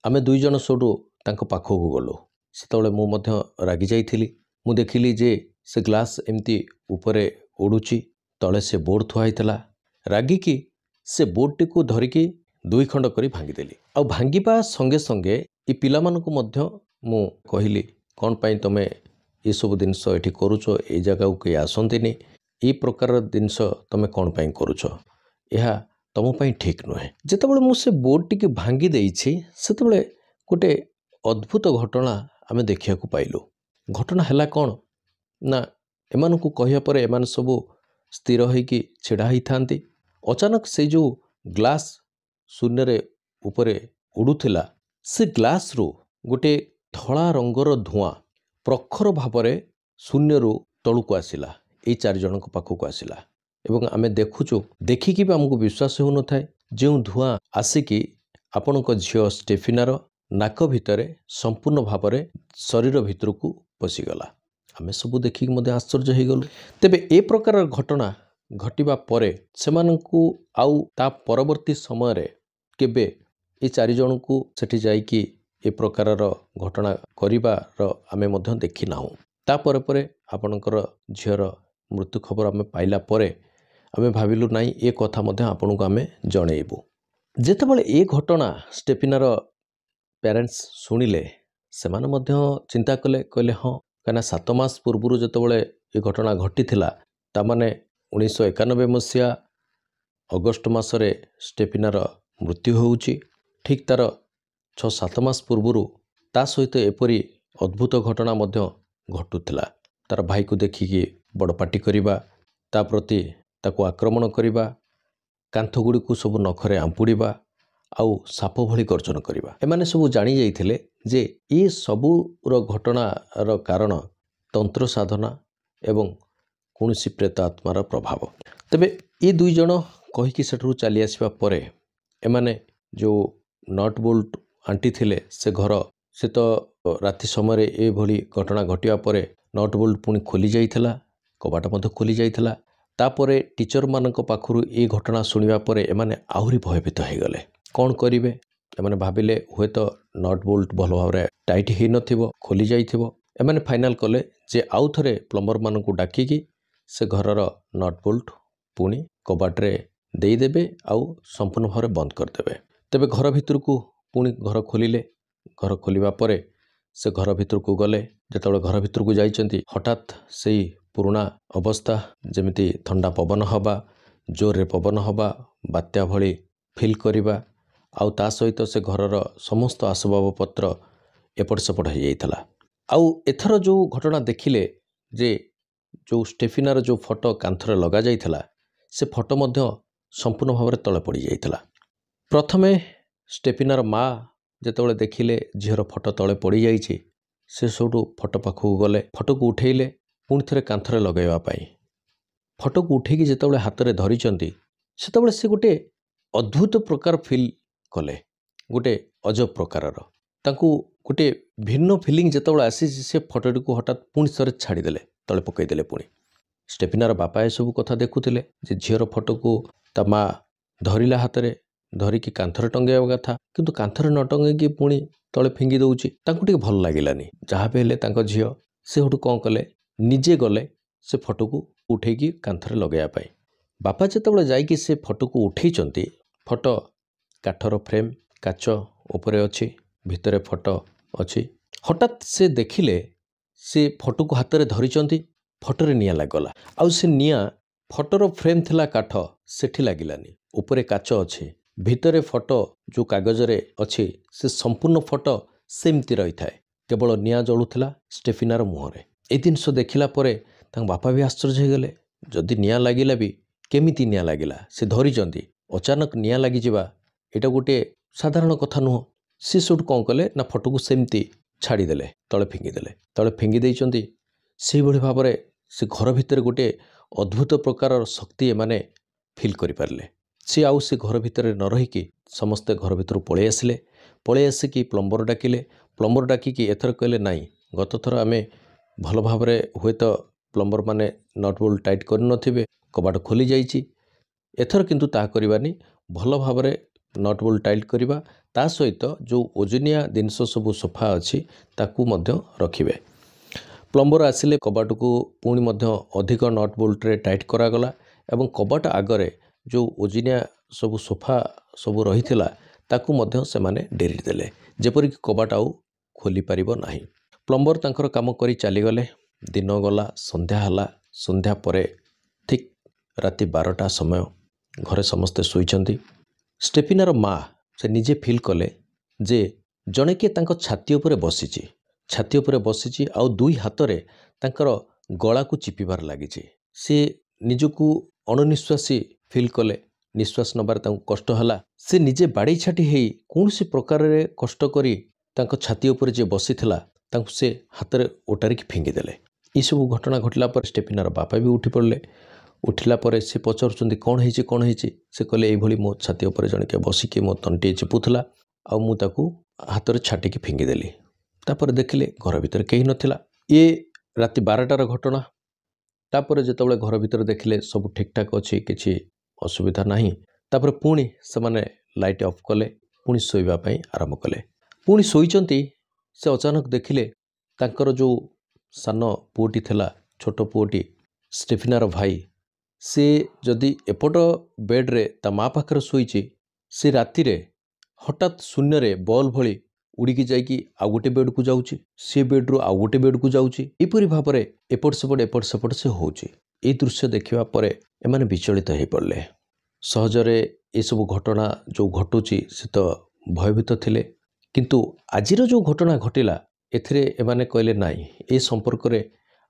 [SPEAKER 2] आमे 2 जण सोडू ତାଙ୍କ ପାଖକୁ ଗଲୁ। ସେତେବେଳେ ମୁଁ ମଧ୍ୟ ରାଗି ଯାଇଥିଲି। ମୁଁ ଦେଖିଲି ଯେ ସେ ଗ୍ଲାସ୍ ଏମିତି ଉପରେ ଉଡ଼ୁଛି, ତଳେ ସେ ବୋର୍ଡ଼ ଥୁଆ ହେଇଥିଲା। ରାଗିକି ସେ ବୋର୍ଡ଼ଟିକୁ ଧରିକି 2 ଖଣ୍ଡ କରି ଭାଙ୍ଗିଦେଲି। ଆଉ ଭାଙ୍ଗିବା ସଙ୍ଗେ ସଙ୍ଗେ ଏ ପିଲାମାନଙ୍କୁ ମଧ୍ୟ ମୁଁ କହିଲି, କ'ଣ ପାଇଁ ତମେ ଏସବୁ ଜିନିଷ ଏଠି କରୁଛ? ଏଇ ଜାଗାକୁ କେହି ଆସନ୍ତିନି। ଏ ପ୍ରକାରର ଜିନିଷ ତମେ କ'ଣ ପାଇଁ କରୁଛ? ଏହା ତମ ପାଇଁ ଠିକ୍ ନୁହେଁ। ଯେତେବେଳେ ମୁଁ ସେ ବୋର୍ଡ଼ଟିକୁ ଭାଙ୍ଗି ଦେଇଛି, ସେତେବେଳେ ଗୋଟେ ଅଦ୍ଭୁତ ଘଟଣା ଆମେ ଦେଖିବାକୁ ପାଇଲୁ। ଘଟଣା ହେଲା କ'ଣ ନା, ଏମାନଙ୍କୁ କହିବା ପରେ ଏମାନେ ସବୁ ସ୍ଥିର ହୋଇକି ଛିଡ଼ା ହେଇଥାନ୍ତି। ଅଚାନକ ସେଇ ଯେଉଁ ଗ୍ଲାସ୍ ଶୂନ୍ୟରେ ଉପରେ ଉଡ଼ୁଥିଲା, ସେ ଗ୍ଲାସ୍ରୁ ଗୋଟେ ଧଳା ରଙ୍ଗର ଧୂଆଁ ପ୍ରଖର ଭାବରେ ଶୂନ୍ୟରୁ ତଳକୁ ଆସିଲା, ଏଇ 4 ଜଣଙ୍କ ପାଖକୁ ଆସିଲା। ଏବଂ ଆମେ ଦେଖୁଛୁ, ଦେଖିକି ବି ଆମକୁ ବିଶ୍ୱାସ ହେଉନଥାଏ। ଯେଉଁ ଧୂଆଁ ଆସିକି ଆପଣଙ୍କ ଝିଅ ଷ୍ଟେଫିନାର ନାକ ଭିତରେ ସମ୍ପୂର୍ଣ୍ଣ ଭାବରେ ଶରୀର ଭିତରକୁ ପଶିଗଲା। ଆମେ ସବୁ ଦେଖିକି ମଧ୍ୟ ଆଶ୍ଚର୍ଯ୍ୟ ହେଇଗଲୁ। ତେବେ ଏ ପ୍ରକାରର ଘଟଣା ଘଟିବା ପରେ ସେମାନଙ୍କୁ ଆଉ ତା ପରବର୍ତ୍ତୀ ସମୟରେ କେବେ ଏ 4 ଜଣଙ୍କୁ ସେଠି ଯାଇକି ଏ ପ୍ରକାରର ଘଟଣା କରିବାର ଆମେ ମଧ୍ୟ ଦେଖିନାହୁଁ। ତାପରେ ପରେ ଆପଣଙ୍କର ଝିଅର ମୃତ୍ୟୁ ଖବର ଆମେ ପାଇଲା ପରେ ଆମେ ଭାବିଲୁ ନାଇଁ, ଏ କଥା ମଧ୍ୟ ଆପଣଙ୍କୁ ଆମେ ଜଣେଇବୁ। ଯେତେବେଳେ ଏ ଘଟଣା ଷ୍ଟେଫିନାର ପ୍ୟାରେଣ୍ଟସ୍ ଶୁଣିଲେ, ସେମାନେ ମଧ୍ୟ ଚିନ୍ତା କଲେ, କହିଲେ ହଁ, କାହିଁକିନା 7 ମାସ ପୂର୍ବରୁ ଯେତେବେଳେ ଏ ଘଟଣା ଘଟିଥିଲା, ତାମାନେ 1991 ମସିହା ଅଗଷ୍ଟ ମାସରେ ଷ୍ଟେଫିନାର ମୃତ୍ୟୁ ହେଉଛି। ଠିକ୍ ତାର 6-7 ମାସ ପୂର୍ବରୁ ତା ସହିତ ଏପରି ଅଦ୍ଭୁତ ଘଟଣା ମଧ୍ୟ ଘଟୁଥିଲା। ତାର ଭାଇକୁ ଦେଖିକି ବଡ଼ ପାଟି କରିବା, ତା ପ୍ରତି ତାକୁ ଆକ୍ରମଣ କରିବା, କାନ୍ଥଗୁଡ଼ିକୁ ସବୁ ନଖରେ ଆମ୍ପୁଡ଼ିବା, ଆଉ ସାପ ଭଳି ଗର୍ଜନ କରିବା। ଏମାନେ ସବୁ ଜାଣି ଯାଇଥିଲେ ଯେ ଏ ସବୁର ଘଟଣାର କାରଣ ତନ୍ତ୍ର ସାଧନା ଏବଂ କୌଣସି ପ୍ରେତ ଆତ୍ମାର ପ୍ରଭାବ। ତେବେ ଏ 2 ଜଣ କହିକି ସେଠାରୁ ଚାଲି ଆସିବା ପରେ ଏମାନେ ଯେଉଁ ନଟ୍ ବୋଲ୍ଟ ଆଣ୍ଟିଥିଲେ ସେ ଘର, ସେ ତ ରାତି ସମୟରେ ଏଭଳି ଘଟଣା ଘଟିବା ପରେ ନଟ୍ ବୋଲ୍ଟ ପୁଣି ଖୋଲି ଯାଇଥିଲା, କବାଟ ମଧ୍ୟ ଖୋଲି ଯାଇଥିଲା। ତାପରେ ଟିଚରମାନଙ୍କ ପାଖରୁ ଏ ଘଟଣା ଶୁଣିବା ପରେ ଏମାନେ ଆହୁରି ଭୟଭୀତ ହୋଇଗଲେ। କ'ଣ କରିବେ? ଏମାନେ ଭାବିଲେ ହୁଏତ ନଟ୍ ବୋଲ୍ଟ ଭଲ ଭାବରେ ଟାଇଟ୍ ହେଇନଥିବ, ଖୋଲି ଯାଇଥିବ। ଏମାନେ ଫାଇନାଲ୍ କଲେ ଯେ ଆଉ ଥରେ ପ୍ଲମ୍ବରମାନଙ୍କୁ ଡାକିକି ସେ ଘରର ନଟ୍ ବୋଲ୍ଟ ପୁଣି କବାଟରେ ଦେଇଦେବେ ଆଉ ସମ୍ପୂର୍ଣ୍ଣ ଭାବରେ ବନ୍ଦ କରିଦେବେ। ତେବେ ଘର ଭିତରକୁ ପୁଣି ଘର ଖୋଲିଲେ। ଘର ଖୋଲିବା ପରେ ସେ ଘର ଭିତରକୁ ଗଲେ। ଯେତେବେଳେ ଘର ଭିତରକୁ ଯାଇଛନ୍ତି, ହଠାତ୍ ସେଇ ପୁରୁଣା ଅବସ୍ଥା, ଯେମିତି ଥଣ୍ଡା ପବନ ହେବା, ଜୋରରେ ପବନ ହେବା, ବାତ୍ୟା ଭଳି ଫିଲ୍ କରିବା, ଆଉ ତା ସହିତ ସେ ଘରର ସମସ୍ତ ଆସବାବପତ୍ର ଏପଟ ସେପଟ ହେଇଯାଇଥିଲା। ଆଉ ଏଥର ଯେଉଁ ଘଟଣା ଦେଖିଲେ ଯେ ଯେଉଁ ଷ୍ଟେଫିନାର ଯେଉଁ ଫଟୋ କାନ୍ଥରେ ଲଗାଯାଇଥିଲା, ସେ ଫଟୋ ମଧ୍ୟ ସମ୍ପୂର୍ଣ୍ଣ ଭାବରେ ତଳେ ପଡ଼ିଯାଇଥିଲା। ପ୍ରଥମେ ଷ୍ଟେଫିନାର ମା ଯେତେବେଳେ ଦେଖିଲେ ଝିଅର ଫଟୋ ତଳେ ପଡ଼ିଯାଇଛି, ସେ ସବୁଠୁ ଫଟୋ ପାଖକୁ ଗଲେ, ଫଟୋକୁ ଉଠେଇଲେ ପୁଣି ଥରେ କାନ୍ଥରେ ଲଗାଇବା ପାଇଁ। ଫଟୋକୁ ଉଠେଇକି ଯେତେବେଳେ ହାତରେ ଧରିଛନ୍ତି, ସେତେବେଳେ ସେ ଗୋଟେ ଅଦ୍ଭୁତ ପ୍ରକାର ଫିଲ୍ କଲେ, ଗୋଟେ ଅଜବ ପ୍ରକାରର। ତାଙ୍କୁ ଗୋଟେ ଭିନ୍ନ ଫିଲିଂ ଯେତେବେଳେ ଆସିଛି, ସେ ଫଟୋଟିକୁ ହଠାତ୍ ପୁଣି ଥରେ ଛାଡ଼ିଦେଲେ, ତଳେ ପକାଇଦେଲେ। ପୁଣି ଷ୍ଟେଫିନାର ବାପା ଏସବୁ କଥା ଦେଖୁଥିଲେ ଯେ ଝିଅର ଫଟୋକୁ ତା ମା ଧରିଲା ହାତରେ, ଧରିକି କାନ୍ଥରେ ଟଙ୍ଗେଇବା କଥା, କିନ୍ତୁ କାନ୍ଥରେ ନ ଟଙ୍ଗେଇକି ପୁଣି ତଳେ ଫିଙ୍ଗି ଦେଉଛି। ତାଙ୍କୁ ଟିକେ ଭଲ ଲାଗିଲାନି। ଯାହା ବି ହେଲେ ତାଙ୍କ ଝିଅ, ସେ ସେଠୁ କ'ଣ କଲେ, ନିଜେ ଗଲେ ସେ ଫଟୋକୁ ଉଠେଇକି କାନ୍ଥରେ ଲଗାଇବା ପାଇଁ। ବାପା ଯେତେବେଳେ ଯାଇକି ସେ ଫଟୋକୁ ଉଠେଇଛନ୍ତି, ଫଟୋ କାଠର ଫ୍ରେମ୍, କାଚ ଉପରେ ଅଛି, ଭିତରେ ଫଟୋ ଅଛି। ହଠାତ୍ ସେ ଦେଖିଲେ ସେ ଫଟୋକୁ ହାତରେ ଧରିଛନ୍ତି, ଫଟୋରେ ନିଆଁ ଲାଗିଗଲା। ଆଉ ସେ ନିଆଁ ଫଟୋର ଫ୍ରେମ୍ ଥିଲା କାଠ, ସେଠି ଲାଗିଲାନି। ଉପରେ କାଚ ଅଛି, ଭିତରେ ଫଟୋ ଯେଉଁ କାଗଜରେ ଅଛି ସେ ସମ୍ପୂର୍ଣ୍ଣ ଫଟୋ ସେମିତି ରହିଥାଏ, କେବଳ ନିଆଁ ଜଳୁଥିଲା ଷ୍ଟେଫିନାର ମୁହଁରେ। এই ଜିନିଷ ଦେଖିଲା ପରେ ତାଙ୍କ ବାପା ବି ଆଶ୍ଚର୍ଯ୍ୟ ହେଇଗଲେ। ଯଦି ନିଆଁ ଲାଗିଲା ବି କେମିତି ନିଆଁ ଲାଗିଲା? ସେ ଧରିଛନ୍ତି, ଅଚାନକ ନିଆଁ ଲାଗିଯିବା ଏଇଟା ଗୋଟିଏ ସାଧାରଣ କଥା ନୁହଁ। ସେ ସେଠୁ କ'ଣ କଲେ ନା ଫଟୋକୁ ସେମିତି ଛାଡ଼ିଦେଲେ, ତଳେ ଫିଙ୍ଗିଦେଲେ। ତଳେ ଫିଙ୍ଗି ଦେଇଛନ୍ତି। ସେଇଭଳି ଭାବରେ ସେ ଘର ଭିତରେ ଗୋଟିଏ ଅଦ୍ଭୁତ ପ୍ରକାରର ଶକ୍ତି ଏମାନେ ଫିଲ୍ କରିପାରିଲେ। ସେ ଆଉ ସେ ଘର ଭିତରେ ନ ରହିକି ସମସ୍ତେ ଘର ଭିତରୁ ପଳେଇ ଆସିଲେ। ପଳେଇ ଆସିକି ପ୍ଲମ୍ବର ଡାକିଲେ। ପ୍ଲମ୍ବର ଡାକିକି ଏଥର କହିଲେ ନାଇଁ, ଗତଥର ଆମେ ଭଲ ଭାବରେ ହୁଏତ ପ୍ଲମ୍ବରମାନେ ନଟ୍ ବୋଲ୍ଟ ଟାଇଟ୍ କରିନଥିବେ, କବାଟ ଖୋଲି ଯାଇଛି। ଏଥର କିନ୍ତୁ ତାହା କରିବାନି, ଭଲ ଭାବରେ नट बोल्ट टाइट करवा ता सहित जो ओजनिया जिनस सब सोफा अच्छी ताकू मध्य रखिबे। प्लम्बर आसिले कबाट को पुणी मध्य अधिक नट बोल्ट रे टाइट करागला एवं कबाट आगरे जो ओजनिया सब सोफा सब रही ताकू मध्य से माने डेरी देले जेपरिक कबाट आउ खोली पारिबो नाही। प्लम्बर तांकर काम करी चलीगले। दिन गला संध्या हला। संध्या परे ठीक राति 12टा समय घरे समस्ते शोइचंती। स्टेफिनार माँ से निजे फिल कले जे जणे के तांको छाती उपरे बसिची। छाती उपरे बसिची आउ दुई हातरे तांकर गला को चिपिबार लागिची। से निजकू अणनिश्वासी फिल कले। निश्वास नबार तांको कष्ट हला। से निजे बाड़ी छाटी हेई कौनसी प्रकार रे कष्ट करी तांको छाती उपरे जे बसिथिला तांको से हातरे ओटारिक फिंगी देले। ई सब घटना घटला पर स्टेफिनार बापा भी उठी पड़ले। उठिला पर से पचारुचंदी कौन ହେଇଛି से कहले एभली मो छाती उपरे जण के बसिकी मो तंटी चिपुथला आ मु ताकू हातरे छाटिकी फिंगी देली। तापर देखिले घर भितर केही नथिला। ये राति 12टार घटना। तापर जेतबळे घर भितर देखिले सब ठीक ठाक अछि किछि असुविधा नाही। तापर पुणी से माने लाइट ऑफ कले। पुणी सोइबा पई आरंभ कले। पुणी सोइचंती से अचानक देखिले तांकर जो सान पुओटी थिला छोट पुओटी स्टेफिनार भाई से जदि एपट बेड रे ता माँ पाखरे शोइची से राति रे हठात शून्य रे बॉल भली उड़ीकी जाइकी आउ गोटे बेड को जाउची। से बेड रु आउ गोटे बेड को जाउची। एपरि भाबरे एपट सेपट से होउची। ए दृश्य देखिबा परे एमाने विचलित हेई पड़ले। सहजरे ए सब घटना जो घटुची से तो भयभीत थिले किंतु आजिर जो घटना घटिला एथिरे एमाने कहले नाई ए संपर्क रे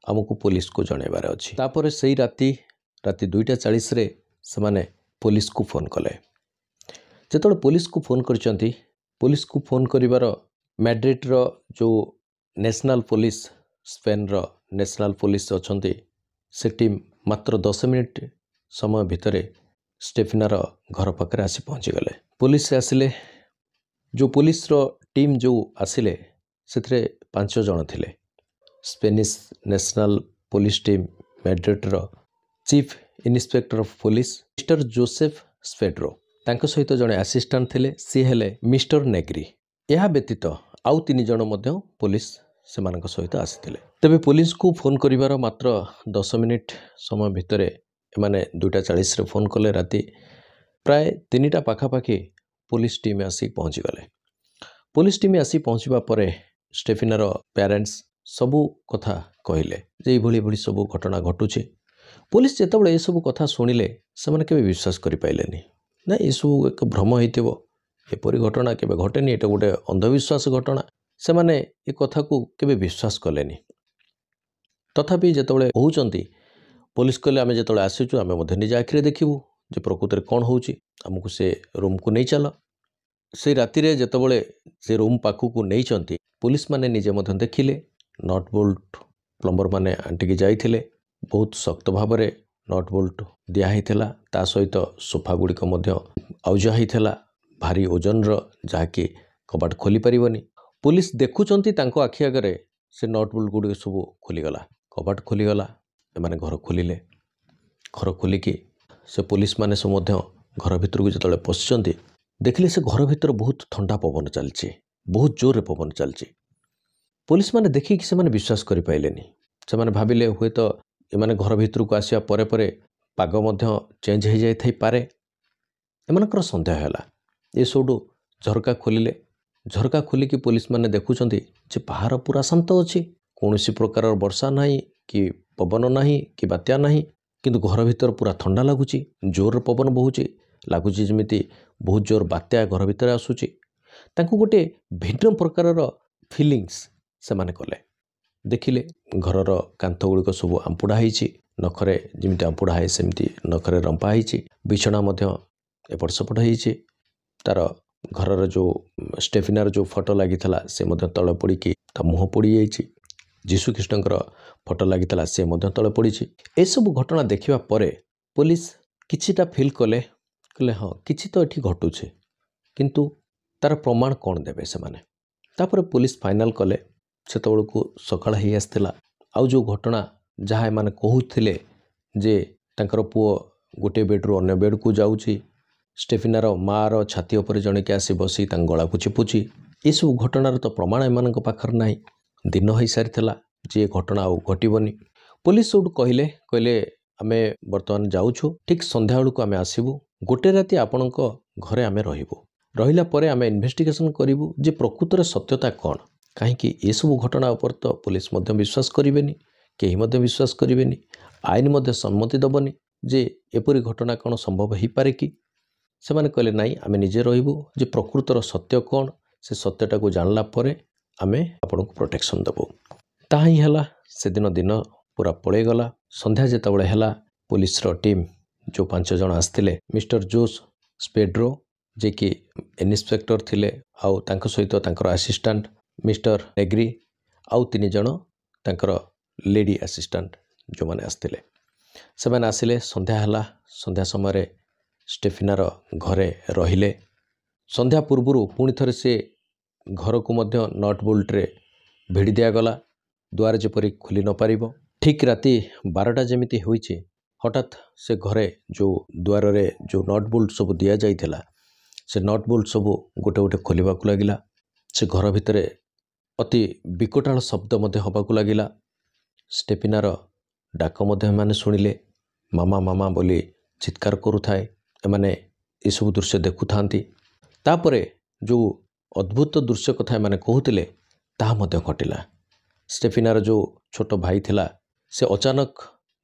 [SPEAKER 2] हमको पुलिस को जणेबार अछि। तापर सेई राति 2:40 रे समाने पुलिस को फोन कले। जेतबळे पुलिस को फोन करचंती पुलिस को फोन करिवार मैड्रिड रो जो नेशनल पुलिस स्पेन रो नेशनल पुलिस अछंती से टीम मात्र 10 मिनिट समय भितरे स्टेफिनार घर पाखरे आसी पहुंची गले। पुलिस आसिले। जो पुलिस रो टीम जो आसिले से 5 जण थिले। Spanish national police team Madrid रो chief inspector of police mister Joseph स्पेड्रो तांको सहित जड़े असिस्टेंट थिले सी हेले मिस्टर नेग्री। यह व्यतीत आउ 3 जण मध्य पुलिस सेमानक सहित आसिथिले। तबे पुलिस को फोन करिवार मात्र 10 मिनिट समय भितरे एमाने 2:40 रे फोन कले। राति प्राय 3टा पाखापाखि पुलिस टीम आसी पहुंची गले। पुलिस टीम आसी पहुंचबा परे स्टेफिनार पेरेंट्स सबू कथा कहले जे एभली भली सबू घटना घटुची। पुलिस जेतबळे ए सब कथा सुनिले से माने केबे विश्वास करि पाइलेनी। ना ए सब एक भ्रम हेतिबो। एपरि घटना केबे घटेनी। एटा गोटे अंधविश्वास घटना। से माने ए कथा को केबे विश्वास कलेनी। तथापि जेतबळे होउचंती पुलिस कहले आमे जेतबळे आसीचु आमे मध्ये निज आखिरे देखिबु जे प्रकृତରେ कोन होउची। हमकु से रूम को नै चलो। से राति रे जेतबळे से रूम पाखु को नै चंती पुलिस माने निजे मध्ये देखिले नट बोल्ट प्लम्बर माने आंटिकी जाइथिले। बहुत शक्त भावरे नट बोल्ट दिया हिथिला। ता सहित सोफा गुड़िक मध्य आउजा हिथिला भारी ओजन रो जाकी कबाट खोली परिबनी। पुलिस देखुचंती तांको आखि आगरे से नट बोल्ट गुड़ी सब खोलीगला। कबाट खोलीगला। एमाने घर खोलिले। घर खोलिकी से पुलिस माने सब मध्य घर भितर को जतले पसिचंती देखिले से घर भितर बहुत ठंडा पवन चलची। बहुत जोर पवन चलची। पुलिस माने देखिकी से माने विश्वास करि पाइलेनी। से माने भाबिले हुए तो एमाने घर भितर को आसिया परे परे पाग मध्य चेंज हो जाई थाई पारे। एमानकर संदेह हैला। ए सोडू झरका खोलिले। झरका खोलिकी पुलिस माने देखुचंती जे बाहर पूरा शांत अछि। कोनोसी प्रकार वर्षा नाही कि पवन नाही कि बात्या नाही किंतु घर भितर पूरा ठंडा लागुची। जोर पवन बहुची। लागुची जेमिति बहुत जोर बात्या घर भितर आसुची। तांको गोटे भिन्न प्रकार फिलिंग्स से माने कले। देखिले घरर कांथ गुड़िक सब आंपुड़ा होइछि। नखरे जेमिति आंपुड़ा है सेमिति नखरे रंपा होइछि। बिछना मध्य एपट सेपट होइछि। तार घरर जो स्टेफिनार जो फोटो लागिथला से मध्य तळ पड़िकी ता मुह पड़ी जाइछि। जीशु ख्रीष्टंकर फोटो लागिथला से मध्य तळ पड़िछि। ए सब घटना देखिबा परे पुलिस किछिटा फिल कले कहले हाँ किछि तो एठी घटुछि किंतु तार प्रमाण कौन देबे से माने। तापर पुलिस फाइनल कले सेतबेलକୁ सकाळ हेई आस्थिला। आउ जो घटना जहाँ एमाने कहूथिले जे तांकर पुओ गोटे बेड्रु अन्य बेड को जाउछि ଷ୍ଟେଫିନାର ମାଆର ଛାତି ଉପରେ ଜଣେ ଆସି ବସି ତାଙ୍କ ଗଳାକୁ ଚିପୁଛି। ଏସବୁ ଘଟଣାର ତ ପ୍ରମାଣ ଏମାନଙ୍କ ପାଖରେ ନାହିଁ। ଦିନ ହୋଇସାରିଥିଲା ଯେ ଘଟଣା ଆଉ ଘଟିବନି। ପୋଲିସ ସବୁଠୁ କହିଲେ ଆମେ ବର୍ତ୍ତମାନ ଯାଉଛୁ, ଠିକ୍ ସନ୍ଧ୍ୟାବେଳକୁ ଆମେ ଆସିବୁ, ଗୋଟେ ରାତି ଆପଣଙ୍କ ଘରେ ଆମେ ରହିବୁ। ରହିଲା ପରେ ଆମେ ଇନଭେଷ୍ଟିଗେସନ୍ କରିବୁ ଯେ ପ୍ରକୃତରେ ସତ୍ୟତା କ'ଣ। କାହିଁକି ଏସବୁ ଘଟଣା ଉପରେ ତ ପୋଲିସ ମଧ୍ୟ ବିଶ୍ୱାସ କରିବେନି, କେହି ମଧ୍ୟ ବିଶ୍ୱାସ କରିବେନି, ଆଇନ ମଧ୍ୟ ସମ୍ମତି ଦେବନି ଯେ ଏପରି ଘଟଣା କ'ଣ ସମ୍ଭବ ହୋଇପାରେ କି। ସେମାନେ କହିଲେ ନାଇଁ, ଆମେ ନିଜେ ରହିବୁ, ଯେ ପ୍ରକୃତର ସତ୍ୟ କ'ଣ ସେ ସତ୍ୟଟାକୁ ଜାଣିଲା ପରେ ଆମେ ଆପଣଙ୍କୁ ପ୍ରୋଟେକ୍ସନ୍ ଦେବୁ। ତାହା ହିଁ ହେଲା। ସେଦିନ ଦିନ ପୁରା ପଳେଇଗଲା। ସନ୍ଧ୍ୟା ଯେତେବେଳେ ହେଲା, ପୋଲିସର ଟିମ୍ ଯେଉଁ 5 ଜଣ ଆସିଥିଲେ, ମିଷ୍ଟର ଜୋସ୍ ସ୍ପେଡ୍ରୋ ଯିଏକି ଇନ୍ସପେକ୍ଟର ଥିଲେ, ଆଉ ତାଙ୍କ ସହିତ ତାଙ୍କର ଆସିଷ୍ଟାଣ୍ଟ ମିଷ୍ଟର ନେଗ୍ରି, ଆଉ 3 ଜଣ ତାଙ୍କର ଲେଡି ଆସିଷ୍ଟାଣ୍ଟ ଯେଉଁମାନେ ଆସିଥିଲେ, ସେମାନେ ଆସିଲେ। ସନ୍ଧ୍ୟା ହେଲା। ସନ୍ଧ୍ୟା ସମୟରେ ଷ୍ଟେଫିନାର ଘରେ ରହିଲେ। ସନ୍ଧ୍ୟା ପୂର୍ବରୁ ପୁଣି ଥରେ ସେ ଘରକୁ ମଧ୍ୟ ନଟ୍ ବୋଲ୍ଟରେ ଭିଡ଼ି ଦିଆଗଲା, ଦୁଆର ଯେପରି ଖୋଲି ନ ପାରିବ। ଠିକ୍ ରାତି 12ଟା ଯେମିତି ହୋଇଛି, ହଠାତ୍ ସେ ଘରେ ଯେଉଁ ଦୁଆରରେ ଯେଉଁ ନଟ୍ ବୋଲ୍ଟ ସବୁ ଦିଆଯାଇଥିଲା, ସେ ନଟ୍ ବୋଲ୍ଟ ସବୁ ଗୋଟେ ଗୋଟେ ଖୋଲିବାକୁ ଲାଗିଲା। ସେ ଘର ଭିତରେ ଅତି ବିକଟାଳ ଶବ୍ଦ ମଧ୍ୟ ହେବାକୁ ଲାଗିଲା। ଷ୍ଟେଫିନାର ଡାକ ମଧ୍ୟ ଏମାନେ ଶୁଣିଲେ। ମାମା ମାମା ବୋଲି ଚିତ୍କାର କରୁଥାଏ। ଏମାନେ ଏସବୁ ଦୃଶ୍ୟ ଦେଖୁଥାନ୍ତି। ତାପରେ ଯେଉଁ ଅଦ୍ଭୁତ ଦୃଶ୍ୟ କଥା ଏମାନେ କହୁଥିଲେ ତାହା ମଧ୍ୟ ଘଟିଲା। ଷ୍ଟେଫିନାର ଯେଉଁ ଛୋଟ ଭାଇ ଥିଲା, ସେ ଅଚାନକ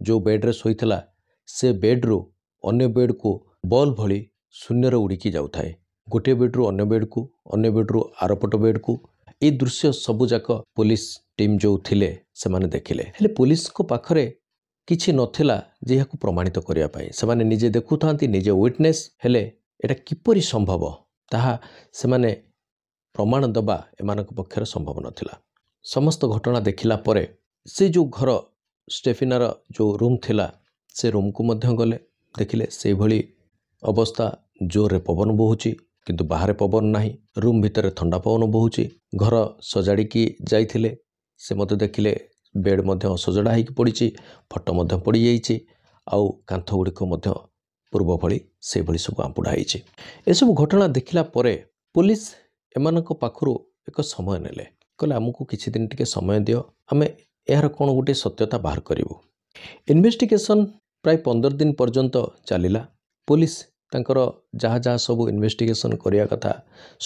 [SPEAKER 2] ଯେଉଁ ବେଡ଼୍ରେ ଶୋଇଥିଲା, ସେ ବେଡ଼୍ରୁ ଅନ୍ୟ ବେଡ଼୍କୁ ବଲ୍ ଭଳି ଶୂନ୍ୟରେ ଉଡ଼ିକି ଯାଉଥାଏ। ଗୋଟିଏ ବେଡ଼୍ରୁ ଅନ୍ୟ ବେଡ଼୍କୁ, ଅନ୍ୟ ବେଡ଼୍ରୁ ଆରପଟ ବେଡ଼୍କୁ। এই ଦୃଶ୍ୟ ସବୁଯାକ ପୋଲିସ ଟିମ୍ ଯେଉଁ ଥିଲେ ସେମାନେ ଦେଖିଲେ। ହେଲେ ପୋଲିସଙ୍କ ପାଖରେ କିଛି ନଥିଲା ଯେ ଏହାକୁ ପ୍ରମାଣିତ କରିବା ପାଇଁ। ସେମାନେ ନିଜେ ଦେଖୁଥାନ୍ତି, ନିଜେ ୱିଟନେସ୍, ହେଲେ ଏଇଟା କିପରି ସମ୍ଭବ ତାହା ସେମାନେ ପ୍ରମାଣ ଦେବା ଏମାନଙ୍କ ପକ୍ଷରେ ସମ୍ଭବ ନଥିଲା। ସମସ୍ତ ଘଟଣା ଦେଖିଲା ପରେ ସେ ଯେଉଁ ଘର ଷ୍ଟେଫିନାର ଯେଉଁ ରୁମ୍ ଥିଲା, ସେ ରୁମ୍କୁ ମଧ୍ୟ ଗଲେ। ଦେଖିଲେ ସେଇଭଳି ଅବସ୍ଥା, ଜୋରରେ ପବନ ବହୁଛି କିନ୍ତୁ ବାହାରେ ପବନ ନାହିଁ, ରୁମ୍ ଭିତରେ ଥଣ୍ଡା ପବନ ବହୁଛି। ଘର ସଜାଡ଼ିକି ଯାଇଥିଲେ, ସେ ମଧ୍ୟ ଦେଖିଲେ ବେଡ଼୍ ମଧ୍ୟ ସଜଡ଼ା ହେଇକି ପଡ଼ିଛି, ଫଟୋ ମଧ୍ୟ ପଡ଼ିଯାଇଛି, ଆଉ କାନ୍ଥ ଗୁଡ଼ିକ ମଧ୍ୟ ପୂର୍ବ ଭଳି ସେଇଭଳି ସବୁ ଆମ୍ପୁଡ଼ା ହେଇଛି। ଏସବୁ ଘଟଣା ଦେଖିଲା ପରେ ପୋଲିସ ଏମାନଙ୍କ ପାଖରୁ ଏକ ସମୟ ନେଲେ। କହିଲେ ଆମକୁ କିଛି ଦିନ ଟିକେ ସମୟ ଦିଅ, ଆମେ ଏହାର କ'ଣ ଗୋଟେ ସତ୍ୟତା ବାହାର କରିବୁ। ଇନଭେଷ୍ଟିଗେସନ୍ ପ୍ରାୟ 15 ଦିନ ପର୍ଯ୍ୟନ୍ତ ଚାଲିଲା। ପୋଲିସ ତାଙ୍କର ଯାହା ଯାହା ସବୁ ଇନଭେଷ୍ଟିଗେସନ୍ କରିବା କଥା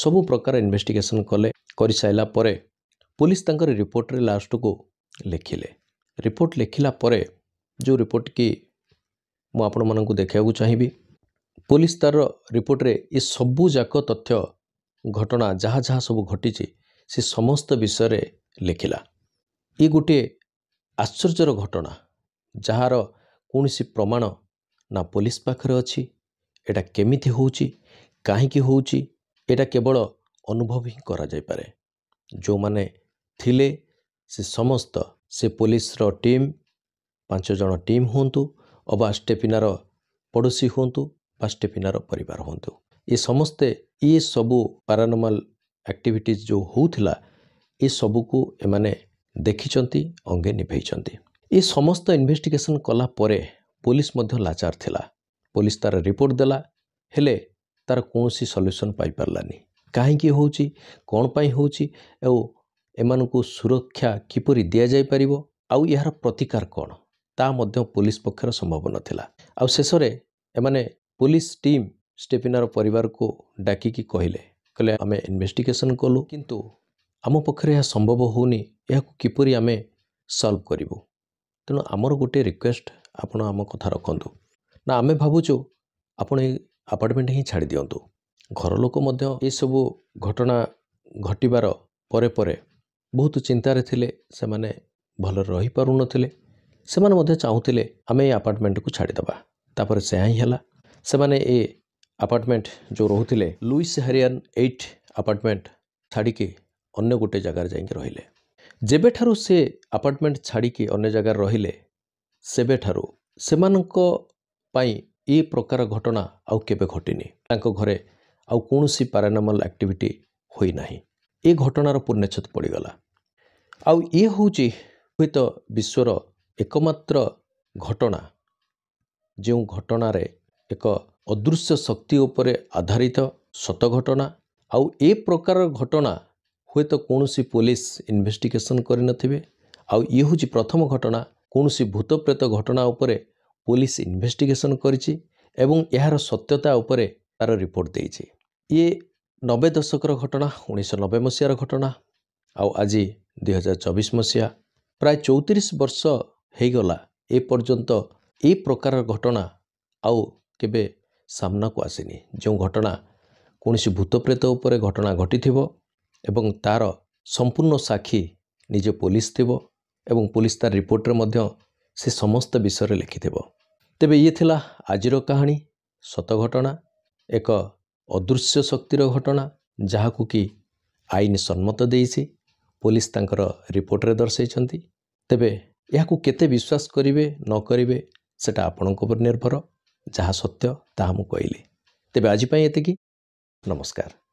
[SPEAKER 2] ସବୁ ପ୍ରକାର ଇନଭେଷ୍ଟିଗେସନ୍ କଲେ। କରିସାରିଲା ପରେ ପୋଲିସ ତାଙ୍କର ରିପୋର୍ଟରେ ଲାଷ୍ଟକୁ ଲେଖିଲେ। ରିପୋର୍ଟ ଲେଖିଲା ପରେ ଯେଉଁ ରିପୋର୍ଟ କି ମୁଁ ଆପଣମାନଙ୍କୁ ଦେଖିବାକୁ ଚାହିଁବି, ପୋଲିସ ତାର ରିପୋର୍ଟରେ ଏ ସବୁ ଯାକ ତଥ୍ୟ ଘଟଣା ଯାହା ଯାହା ସବୁ ଘଟିଛି ସେ ସମସ୍ତ ବିଷୟରେ ଲେଖିଲା। ଏ ଗୋଟିଏ ଆଶ୍ଚର୍ଯ୍ୟର ଘଟଣା, ଯାହାର କୌଣସି ପ୍ରମାଣ ନା ପୋଲିସ ପାଖରେ ଅଛି। ଏଇଟା କେମିତି ହେଉଛି, କାହିଁକି ହେଉଛି, ଏଇଟା କେବଳ ଅନୁଭବ ହିଁ କରାଯାଇପାରେ। ଯେଉଁମାନେ ଥିଲେ ସେ ସମସ୍ତ, ସେ ପୋଲିସର ଟିମ୍ 5 ଜଣ ଟିମ୍ ହୁଅନ୍ତୁ, ଅବା ଷ୍ଟେଫିନାର ପଡ଼ୋଶୀ ହୁଅନ୍ତୁ, ବା ଷ୍ଟେଫିନାର ପରିବାର ହୁଅନ୍ତୁ, ଏ ସମସ୍ତେ ଏ ସବୁ ପାରାନର୍ମାଲ ଆକ୍ଟିଭିଟିଜ୍ ଯେଉଁ ହେଉଥିଲା ଏ ସବୁକୁ ଏମାନେ ଦେଖିଛନ୍ତି, ଅଙ୍ଗେ ନିଭେଇଛନ୍ତି। ଏ ସମସ୍ତ ଇନଭେଷ୍ଟିଗେସନ୍ କଲା ପରେ ପୋଲିସ ମଧ୍ୟ ଲାଚାର ଥିଲା। ପୋଲିସ ତାର ରିପୋର୍ଟ ଦେଲା, ହେଲେ ତାର କୌଣସି ସଲ୍ୟୁସନ୍ ପାଇପାରିଲାନି। କାହିଁକି ହେଉଛି, କ'ଣ ପାଇଁ ହେଉଛି, ଆଉ ଏମାନଙ୍କୁ ସୁରକ୍ଷା କିପରି ଦିଆଯାଇପାରିବ, ଆଉ ଏହାର ପ୍ରତିକାର କ'ଣ, ତା ମଧ୍ୟ ପୋଲିସ ପକ୍ଷରେ ସମ୍ଭବ ନଥିଲା। ଆଉ ଶେଷରେ ଏମାନେ ପୋଲିସ ଟିମ୍ ଷ୍ଟେଫିନାର ପରିବାରକୁ ଡାକିକି କହିଲେ ଆମେ ଇନଭେଷ୍ଟିଗେସନ୍ କଲୁ, କିନ୍ତୁ ଆମ ପକ୍ଷରେ ଏହା ସମ୍ଭବ ହେଉନି, ଏହାକୁ କିପରି ଆମେ ସଲ୍ଭ କରିବୁ। ତେଣୁ ଆମର ଗୋଟିଏ ରିକ୍ୱେଷ୍ଟ, ଆପଣ ଆମ କଥା ରଖନ୍ତୁ। ନା ଆମେ ଭାବୁଛୁ ଆପଣ ଏଇ ଆପାର୍ଟମେଣ୍ଟ ହିଁ ଛାଡ଼ି ଦିଅନ୍ତୁ। ଘର ଲୋକ ମଧ୍ୟ ଏସବୁ ଘଟଣା ଘଟିବାର ପରେ ପରେ ବହୁତ ଚିନ୍ତାରେ ଥିଲେ। ସେମାନେ ଭଲରେ ରହିପାରୁନଥିଲେ। ସେମାନେ ମଧ୍ୟ ଚାହୁଁଥିଲେ ଆମେ ଏ ଆପାର୍ଟମେଣ୍ଟକୁ ଛାଡ଼ିଦେବା। ତାପରେ ସେୟା ହିଁ ହେଲା। ସେମାନେ ଏ ଆପାର୍ଟମେଣ୍ଟ ଯେଉଁ ରହୁଥିଲେ, ଲୁଇସ୍ ହେରିଆନ୍ 8 ଆପାର୍ଟମେଣ୍ଟ ଛାଡ଼ିକି ଅନ୍ୟ ଗୋଟେ ଜାଗାରେ ଯାଇକି ରହିଲେ। ଯେବେଠାରୁ ସେ ଆପାର୍ଟମେଣ୍ଟ ଛାଡ଼ିକି ଅନ୍ୟ ଜାଗାରେ ରହିଲେ, ସେବେଠାରୁ ସେମାନଙ୍କ ପାଇଁ ଏ ପ୍ରକାର ଘଟଣା ଆଉ କେବେ ଘଟିନି। ତାଙ୍କ ଘରେ ଆଉ କୌଣସି ପାରାନର୍ମାଲ ଆକ୍ଟିଭିଟି ହୋଇନାହିଁ। ଏ ଘଟଣାର ପୂର୍ଣ୍ଣଚ୍ଛେଦ ପଡ଼ିଗଲା। ଆଉ ଏ ହେଉଛି ହୁଏତ ବିଶ୍ୱର ଏକମାତ୍ର ଘଟଣା ଯେଉଁ ଘଟଣାରେ ଏକ ଅଦୃଶ୍ୟ ଶକ୍ତି ଉପରେ ଆଧାରିତ ସତ ଘଟଣା। ଆଉ ଏ ପ୍ରକାର ଘଟଣା ହୁଏତ କୌଣସି ପୋଲିସ ଇନଭେଷ୍ଟିଗେସନ୍ କରିନଥିବେ। ଆଉ ଇଏ ହେଉଛି ପ୍ରଥମ ଘଟଣା କୌଣସି ଭୂତ ପ୍ରେତ ଘଟଣା ଉପରେ ପୋଲିସ ଇନଭେଷ୍ଟିଗେସନ୍ କରିଛି ଏବଂ ଏହାର ସତ୍ୟତା ଉପରେ ତାର ରିପୋର୍ଟ ଦେଇଛି। ଇଏ 90 ଦଶକର ଘଟଣା, 1990 ମସିହାର ଘଟଣା। ଆଉ ଆଜି 2024 ମସିହା, ପ୍ରାୟ 34 ବର୍ଷ ହେଇଗଲା ଏ ପର୍ଯ୍ୟନ୍ତ ଏ ପ୍ରକାର ଘଟଣା ଆଉ କେବେ ସାମ୍ନାକୁ ଆସିନି। ଯେଉଁ ଘଟଣା କୌଣସି ଭୂତ ପ୍ରେତ ଉପରେ ଘଟଣା ଘଟିଥିବ ଏବଂ ତାର ସମ୍ପୂର୍ଣ୍ଣ ସାକ୍ଷୀ ନିଜେ ପୋଲିସ ଥିବ ଏବଂ ପୋଲିସ ତାର ରିପୋର୍ଟରେ ମଧ୍ୟ ସେ ସମସ୍ତ ବିଷୟରେ ଲେଖିଥିବ। ତେବେ ଇଏ ଥିଲା ଆଜିର କାହାଣୀ, ସତ ଘଟଣା, ଏକ ଅଦୃଶ୍ୟ ଶକ୍ତିର ଘଟଣା ଯାହାକୁ କି ଆଇନ ସମ୍ମତ ଦେଇଛି, ପୋଲିସ ତାଙ୍କର ରିପୋର୍ଟରେ ଦର୍ଶାଇଛନ୍ତି। ତେବେ ଏହାକୁ କେତେ ବିଶ୍ୱାସ କରିବେ ନ କରିବେ ସେଟା ଆପଣଙ୍କ ଉପରେ ନିର୍ଭର। ଯାହା ସତ୍ୟ ତାହା ମୁଁ କହିଲି। ତେବେ ଆଜି ପାଇଁ ଏତିକି। ନମସ୍କାର।